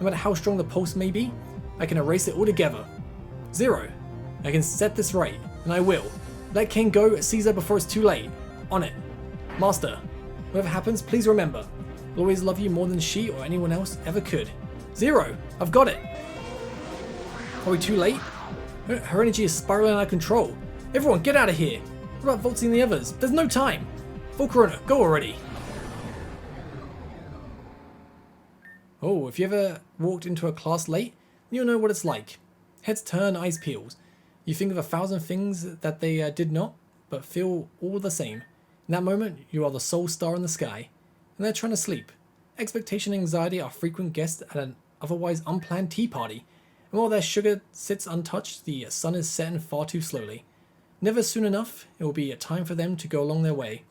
No matter how strong the pulse may be, I can erase it altogether. Zero. I can set this right, and I will. Let King go, Caesar, before it's too late. On it. Master, whatever happens, please remember. I'll always love you more than she or anyone else ever could. Zero. I've got it. Are we too late? Her energy is spiraling out of control. Everyone, get out of here. What about Volty and the others? There's no time. Volcarona, go already. Oh, if you ever walked into a class late, you'll know what it's like. Heads turn, eyes peels. You think of 1,000 things that they did not, but feel all the same. In that moment, you are the sole star in the sky, and they're trying to sleep. Expectation and anxiety are frequent guests at an otherwise unplanned tea party, and while their sugar sits untouched, the sun is setting far too slowly. Never soon enough, it will be a time for them to go along their way.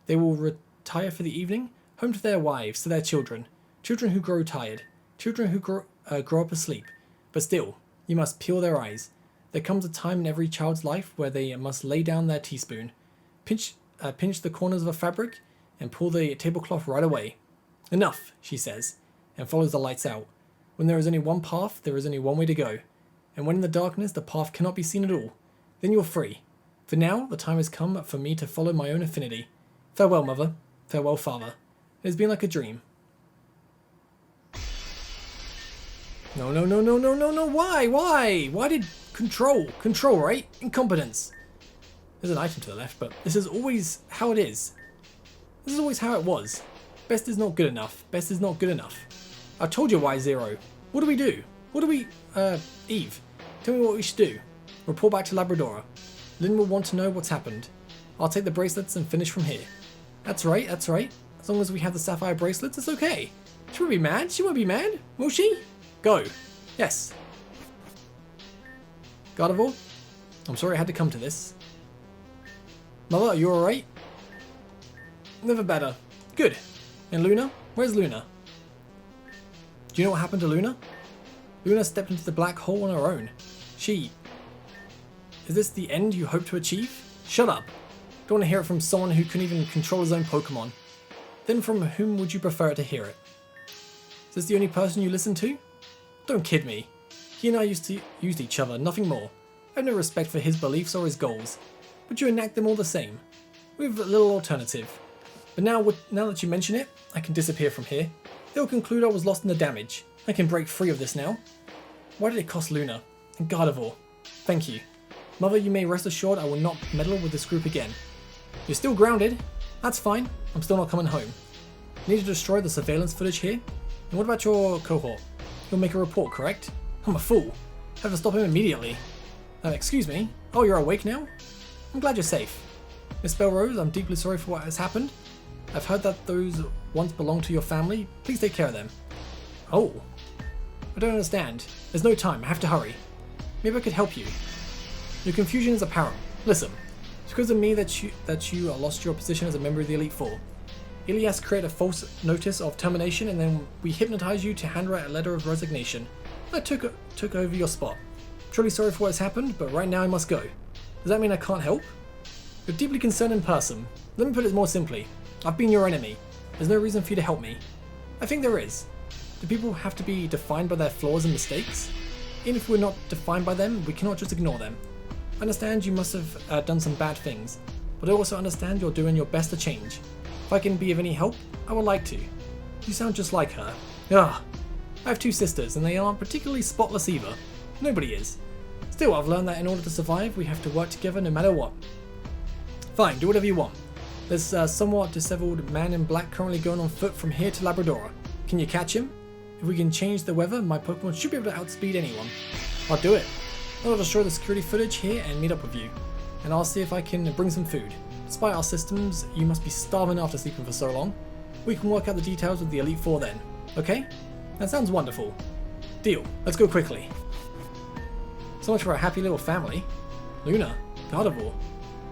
They will retire for the evening, home to their wives, to their children. Children who grow tired. Children who grow up asleep. But still, you must peel their eyes. There comes a time in every child's life where they must lay down their teaspoon, pinch the corners of a fabric, and pull the tablecloth right away. Enough, she says, and follows the lights out. When there is only one path, there is only one way to go. And when in the darkness the path cannot be seen at all, then you're free. For now, the time has come for me to follow my own affinity. Farewell, mother. Farewell, father. It has been like a dream. No, no, no, no, no, no, no, why? Why did control, right? Incompetence. There's an item to the left, but this is always how it is. This is always how it was. Best is not good enough. Best is not good enough. I told you why, Zero. What do we do? Eve, tell me what we should do. Report back to Labradora. Lynn will want to know what's happened. I'll take the bracelets and finish from here. That's right. As long as we have the sapphire bracelets, it's okay. She won't be mad. She won't be mad. Will she? Go. Yes. Gardevoir, I'm sorry I had to come to this. Mother, are you alright? Never better. Good. And Luna? Where's Luna? Do you know what happened to Luna? Luna stepped into the black hole on her own. Is this the end you hope to achieve? Shut up. Don't want to hear it from someone who couldn't even control his own Pokemon. Then from whom would you prefer to hear it? Is this the only person you listen to? Don't kid me. He and I used each other, nothing more. I have no respect for his beliefs or his goals. But you enact them all the same. We have a little alternative. But now that you mention it, I can disappear from here. They'll conclude I was lost in the damage. I can break free of this now. Why did it cost Luna? And Gardevoir? Thank you. Mother, you may rest assured I will not meddle with this group again. You're still grounded. That's fine. I'm still not coming home. Need to destroy the surveillance footage here? And what about your cohort? You'll make a report, correct? I'm a fool. Have to stop him immediately. Excuse me? Oh, you're awake now? I'm glad you're safe. Miss Belrose, I'm deeply sorry for what has happened. I've heard that those once belonged to your family. Please take care of them. Oh. I don't understand. There's no time. I have to hurry. Maybe I could help you. Your confusion is apparent. Listen. It's because of me that you lost your position as a member of the Elite Four. Ilias created a false notice of termination and then we hypnotized you to handwrite a letter of resignation. I took over your spot. I'm truly sorry for what has happened, but right now I must go. Does that mean I can't help? You're a deeply concerned person. Let me put it more simply. I've been your enemy. There's no reason for you to help me. I think there is. Do people have to be defined by their flaws and mistakes? Even if we're not defined by them, we cannot just ignore them. I understand you must have done some bad things, but I also understand you're doing your best to change. If I can be of any help, I would like to. You sound just like her. Ugh. I have two sisters, and they aren't particularly spotless either. Nobody is. Still, I've learned that in order to survive, we have to work together no matter what. Fine, do whatever you want. There's a somewhat disheveled man in black currently going on foot from here to Labrador. Can you catch him? If we can change the weather, my Pokemon should be able to outspeed anyone. I'll do it. I'll destroy the security footage here and meet up with you. And I'll see if I can bring some food. Despite our systems, you must be starving after sleeping for so long. We can work out the details with the Elite Four then. Okay? That sounds wonderful. Deal. Let's go quickly. So much for a happy little family. Luna, Gardevoir,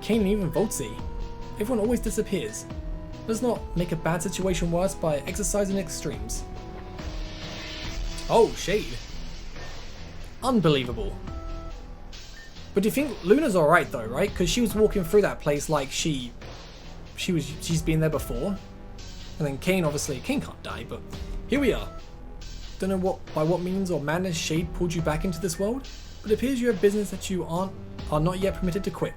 Kane and even Voltsy. Everyone always disappears. Let's not make a bad situation worse by exercising extremes. Oh, shade. Unbelievable. But do you think Luna's alright though, right? Because she was walking through that place like she's been there before. And then Kane, obviously, Kane can't die, but here we are. Don't know by what means or madness Shade pulled you back into this world, but it appears you have business that you are not yet permitted to quit.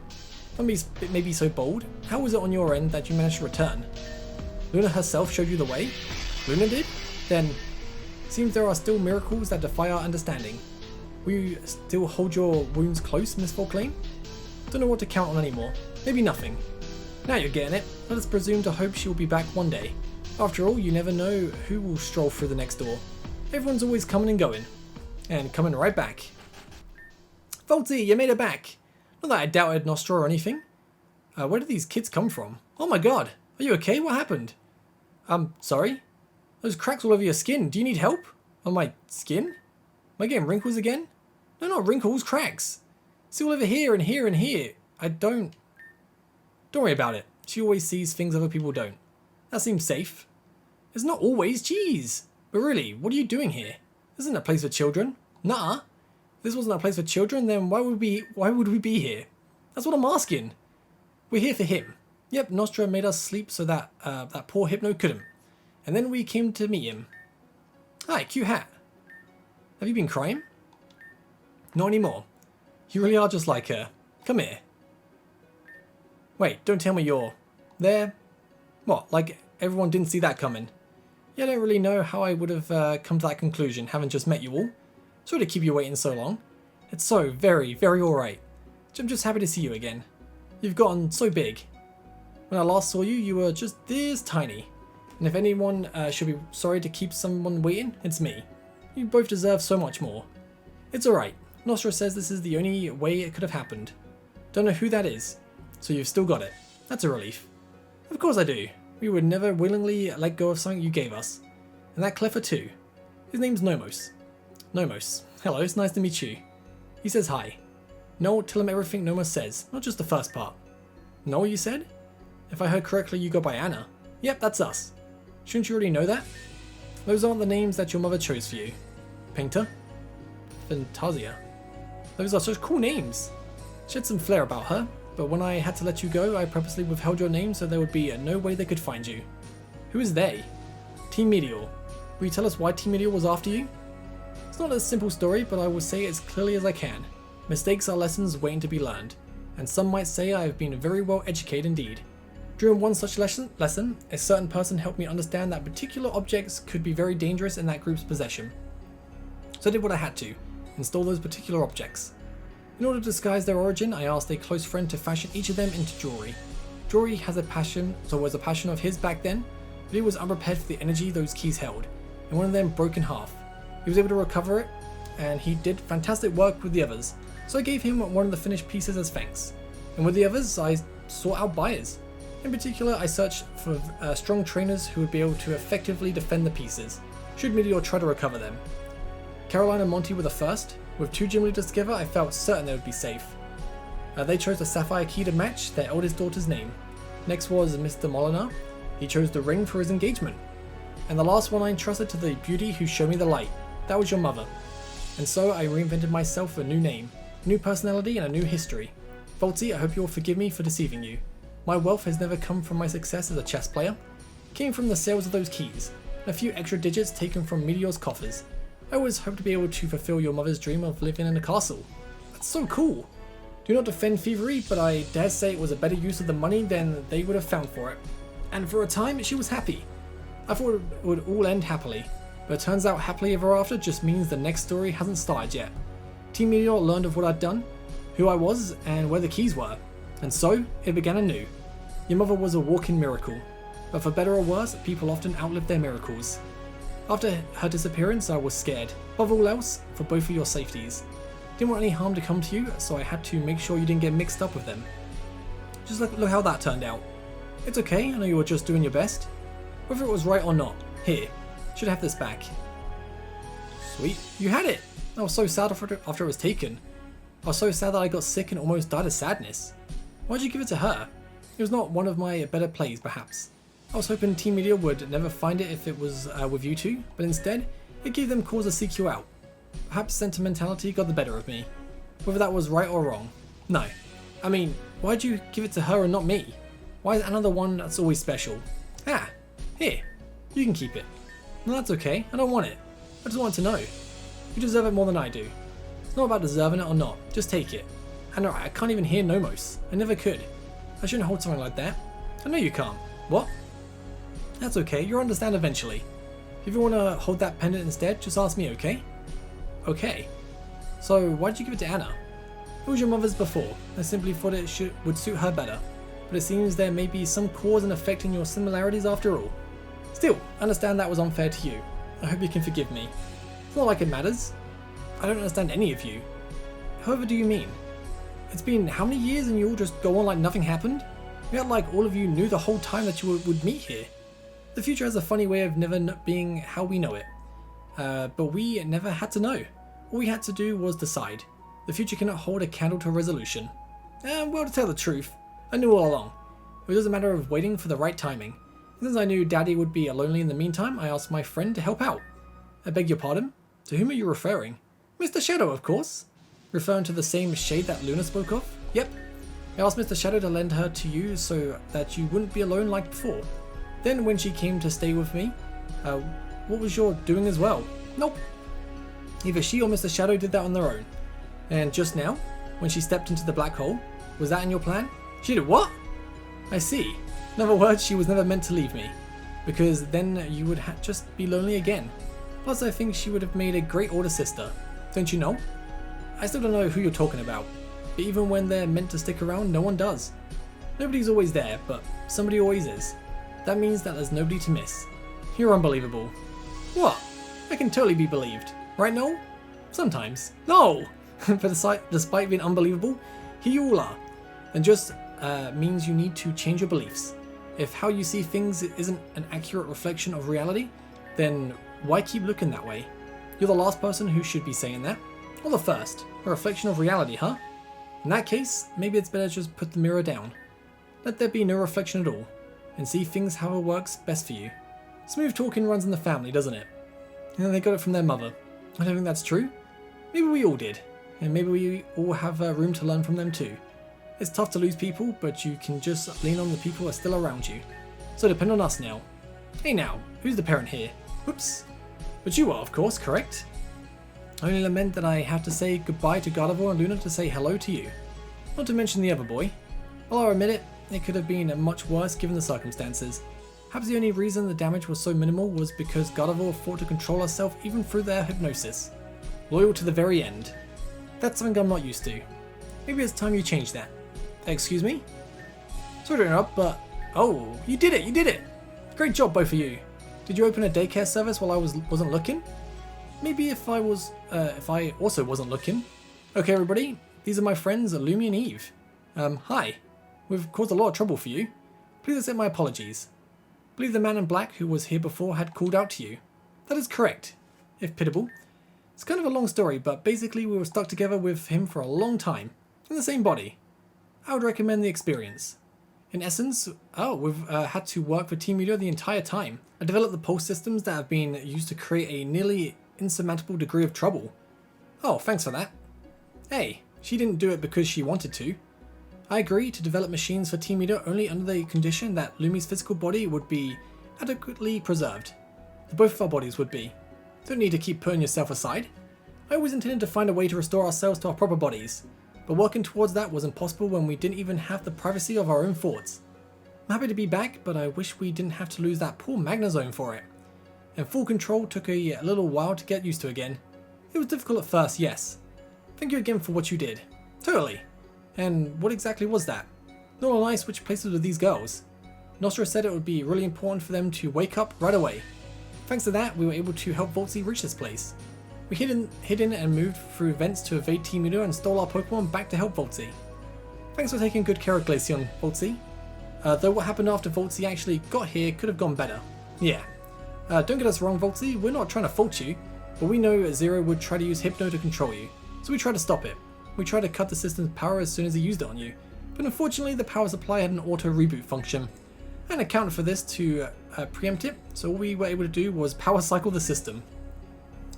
It may be so bold. How was it on your end that you managed to return? Luna herself showed you the way? Luna did? Then, seems there are still miracles that defy our understanding. Will you still hold your wounds close, Miss Volclaim? Don't know what to count on anymore. Maybe nothing. Now you're getting it. Let us presume to hope she will be back one day. After all, you never know who will stroll through the next door. Everyone's always coming and going. And coming right back. Voltsy, you made it back. Not that I doubted Nostra or anything. Where did these kids come from? Oh my god. Are you okay? What happened? Sorry? Those cracks all over your skin. Do you need help? On my skin? Am I getting wrinkles again? No, not wrinkles, cracks. See all over here and here and here. Don't worry about it. She always sees things other people don't. That seems safe. It's not always, jeez. But really, what are you doing here? This isn't a place for children. Nah. If this wasn't a place for children, then why would we be here? That's what I'm asking. We're here for him. Yep, Nostra made us sleep so that that poor Hypno couldn't. And then we came to meet him. Hi, cute hat. Have you been crying? Not anymore. You really are just like her. Come here. Wait, don't tell me you're there. What, like everyone didn't see that coming? Yeah, I don't really know how I would have come to that conclusion, having just met you all. Sorry to keep you waiting so long. It's so very, very alright. I'm just happy to see you again. You've gotten so big. When I last saw you, you were just this tiny. And if anyone should be sorry to keep someone waiting, it's me. You both deserve so much more. It's alright. Nostra says this is the only way it could have happened. Don't know who that is. So you've still got it. That's a relief. Of course I do. We would never willingly let go of something you gave us. And that Cleffer too. His name's Nomos. Nomos. Hello, it's nice to meet you. He says hi. Noel, tell him everything Nomos says, not just the first part. Noel, you said? If I heard correctly, you go by Anna. Yep, that's us. Shouldn't you already know that? Those aren't the names that your mother chose for you. Painter? Fantasia. Those are such cool names. She had some flair about her, but when I had to let you go, I purposely withheld your name so there would be no way they could find you. Who is they? Team Meteor. Will you tell us why Team Meteor was after you? It's not a simple story, but I will say it as clearly as I can. Mistakes are lessons waiting to be learned, and some might say I have been very well educated indeed. During one such lesson, a certain person helped me understand that particular objects could be very dangerous in that group's possession. So I did what I had to, install those particular objects. In order to disguise their origin, I asked a close friend to fashion each of them into jewelry. Jewelry was a passion of his back then, but he was unprepared for the energy those keys held, and one of them broke in half. He was able to recover it, and he did fantastic work with the others, so I gave him one of the finished pieces as thanks. And with the others, I sought out buyers. In particular, I searched for strong trainers who would be able to effectively defend the pieces, should Meteor try to recover them. Caroline and Monty were the first. With 2 gym leaders together, I felt certain they would be safe. They chose the sapphire key to match their eldest daughter's name. Next was Mr. Molinar. He chose the ring for his engagement. And the last one I entrusted to the beauty who showed me the light. That was your mother. And so I reinvented myself a new name, new personality, and a new history. Volty, I hope you will forgive me for deceiving you. My wealth has never come from my success as a chess player. It came from the sales of those keys, and a few extra digits taken from Meteor's coffers. I always hoped to be able to fulfill your mother's dream of living in a castle. That's so cool. Do not defend thievery, but I dare say it was a better use of the money than they would have found for it. And for a time, she was happy. I thought it would all end happily, but it turns out happily ever after just means the next story hasn't started yet. Team Meteor learned of what I'd done, who I was, and where the keys were. And so, it began anew. Your mother was a walking miracle, but for better or worse, people often outlive their miracles. After her disappearance, I was scared, above all else, for both of your safeties. Didn't want any harm to come to you, so I had to make sure you didn't get mixed up with them. Just look how that turned out. It's okay, I know you were just doing your best. Whether it was right or not, here, should have this back. Sweet, you had it! I was so sad after it was taken. I was so sad that I got sick and almost died of sadness. Why'd you give it to her? It was not one of my better plays, perhaps. I was hoping Team Meteor would never find it if it was with you two, but instead, it gave them cause to seek you out. Perhaps sentimentality got the better of me. Whether that was right or wrong. No. I mean, why'd you give it to her and not me? Why is Anna the one that's always special? Ah, here, you can keep it. No, that's okay, I don't want it. I just wanted to know. You deserve it more than I do. It's not about deserving it or not, just take it. And I can't even hear Nomos. I never could. I shouldn't hold something like that. I know you can't. What? That's okay, you'll understand eventually. If you want to hold that pendant instead, just ask me, okay? Okay. So, why did you give it to Anna? It was your mother's before. I simply thought it would suit her better. But it seems there may be some cause and effect in your similarities after all. Still, I understand that was unfair to you. I hope you can forgive me. It's not like it matters. I don't understand any of you. However do you mean? It's been how many years and you all just go on like nothing happened? You act like all of you knew the whole time that you would meet here. The future has a funny way of never being how we know it. But we never had to know. All we had to do was decide. The future cannot hold a candle to a resolution. Well, to tell the truth, I knew all along. It was just a matter of waiting for the right timing. Since I knew Daddy would be lonely in the meantime, I asked my friend to help out. I beg your pardon? To whom are you referring? Mr. Shadow, of course. Referring to the same shade that Luna spoke of? Yep. I asked Mr. Shadow to lend her to you so that you wouldn't be alone like before. Then when she came to stay with me, what was your doing as well? Nope. Either she or Mr. Shadow did that on their own. And just now, when she stepped into the black hole, was that in your plan? She did what? I see. In other words, she was never meant to leave me. Because then you would just be lonely again. Plus I think she would have made a great older sister. Don't you know? I still don't know who you're talking about. But even when they're meant to stick around, no one does. Nobody's always there, but somebody always is. That means that there's nobody to miss. You're unbelievable. What? I can totally be believed. Right, Noel? Sometimes. No! But despite being unbelievable, here you all are. And just means you need to change your beliefs. If how you see things isn't an accurate reflection of reality, then why keep looking that way? You're the last person who should be saying that. Or the first. A reflection of reality, huh? In that case, maybe it's better to just put the mirror down. Let there be no reflection at all, and see things how it works best for you. Smooth talking runs in the family, doesn't it? And they got it from their mother. I don't think that's true. Maybe we all did, and maybe we all have room to learn from them too. It's tough to lose people, but you can just lean on the people who are still around you. So depend on us now. Hey now, who's the parent here? Whoops. But you are, of course, correct? I only lament that I have to say goodbye to Gardevoir and Luna to say hello to you. Not to mention the other boy. Well, I'll admit it, it could have been much worse given the circumstances. Perhaps the only reason the damage was so minimal was because Gardevoir fought to control herself even through their hypnosis. Loyal to the very end. That's something I'm not used to. Maybe it's time you change that. Excuse me? Sorry to interrupt, but... Oh, you did it, you did it! Great job, both of you. Did you open a daycare service while I wasn't looking? Maybe if I also wasn't looking. Okay everybody, these are my friends Lumi and Eve. Hi. We've caused a lot of trouble for you. Please accept my apologies. I believe the man in black who was here before had called out to you. That is correct, if pitiable. It's kind of a long story, but basically we were stuck together with him for a long time, in the same body. I would recommend the experience. In essence, we've had to work for Team Meteor the entire time. I developed the pulse systems that have been used to create a nearly insurmountable degree of trouble. Oh, thanks for that. Hey, she didn't do it because she wanted to. I agree to develop machines for Team Meteor only under the condition that Lumi's physical body would be adequately preserved. Both of our bodies would be. Don't need to keep putting yourself aside. I always intended to find a way to restore ourselves to our proper bodies, but working towards that was impossible when we didn't even have the privacy of our own thoughts. I'm happy to be back, but I wish we didn't have to lose that poor Magnezone for it. And full control took a little while to get used to again. It was difficult at first, yes. Thank you again for what you did. Totally. And what exactly was that? Not all nice which places with these girls. Nostra said it would be really important for them to wake up right away. Thanks to that, we were able to help Voltzy reach this place. We hid and moved through vents to evade Team Meteor and stole our Pokemon back to help Voltzy. Thanks for taking good care of Glaceon, Voltzy. Though what happened after Voltzy actually got here could have gone better. Yeah. Don't get us wrong, Voltzy, we're not trying to fault you, but we know Zero would try to use Hypno to control you, so we tried to stop it. We tried to cut the system's power as soon as he used it on you, but unfortunately the power supply had an auto reboot function. And accounted for this to preempt it, so all we were able to do was power cycle the system.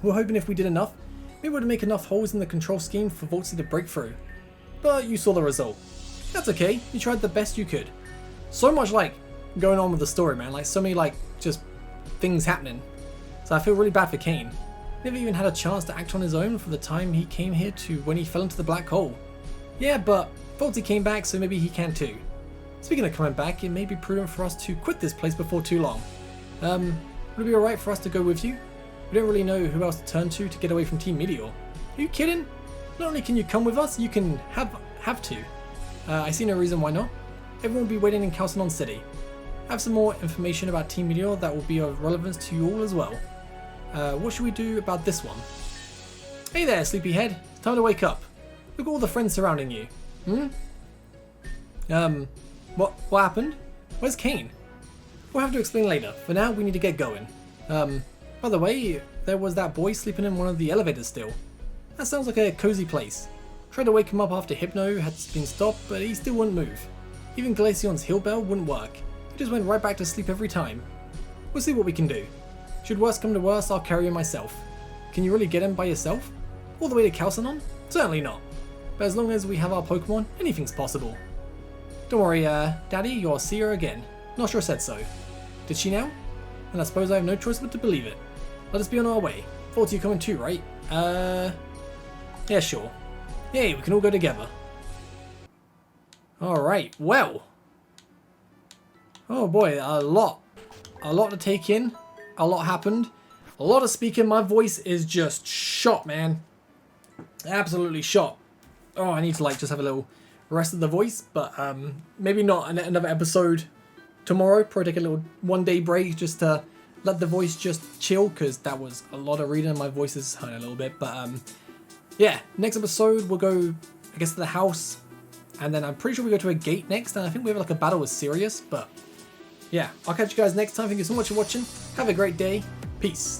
We were hoping if we did enough, maybe we'd make enough holes in the control scheme for Voltzy to break through. But you saw the result. That's okay, you tried the best you could. So much like going on with the story, man, like so many like just things happening. So I feel really bad for Kane. Never even had a chance to act on his own from the time he came here to when he fell into the black hole. Yeah, but Voltzy came back, so maybe he can too. Speaking of coming back, it may be prudent for us to quit this place before too long. Would it be alright for us to go with you? We don't really know who else to turn to get away from Team Meteor. Are you kidding? Not only can you come with us, you can have to. I see no reason why not. Everyone will be waiting in Calcenon City. I have some more information about Team Meteor that will be of relevance to you all as well. What should we do about this one? Hey there, sleepyhead. It's time to wake up. Look at all the friends surrounding you. What happened? Where's Kane? We'll have to explain later. For now, we need to get going. By the way, there was that boy sleeping in one of the elevators still. That sounds like a cozy place. Tried to wake him up after Hypno had been stopped, but he still wouldn't move. Even Glaceon's Heal Bell wouldn't work. He just went right back to sleep every time. We'll see what we can do. Should worse come to worse, I'll carry him myself. Can you really get him by yourself? All the way to Calcenon? Certainly not. But as long as we have our Pokemon, anything's possible. Don't worry, Daddy, you'll see her again. Not sure said so. Did she now? And I suppose I have no choice but to believe it. Let us be on our way. Thought you coming too, right? Yeah, sure. Yay, we can all go together. Alright, well. Oh boy, a lot to take in. A lot happened. A lot of speaking. My voice is just shot, man. Absolutely shot. Oh, I need to like just have a little rest of the voice, but maybe not another episode tomorrow. Probably take a little one-day break just to let the voice just chill, because that was a lot of reading and my voice is hurting a little bit. But yeah, next episode we'll go, I guess, to the house, and then I'm pretty sure we go to a gate next, and I think we have like a battle with Sirius. But yeah, I'll catch you guys next time. Thank you so much for watching. Have a great day. Peace.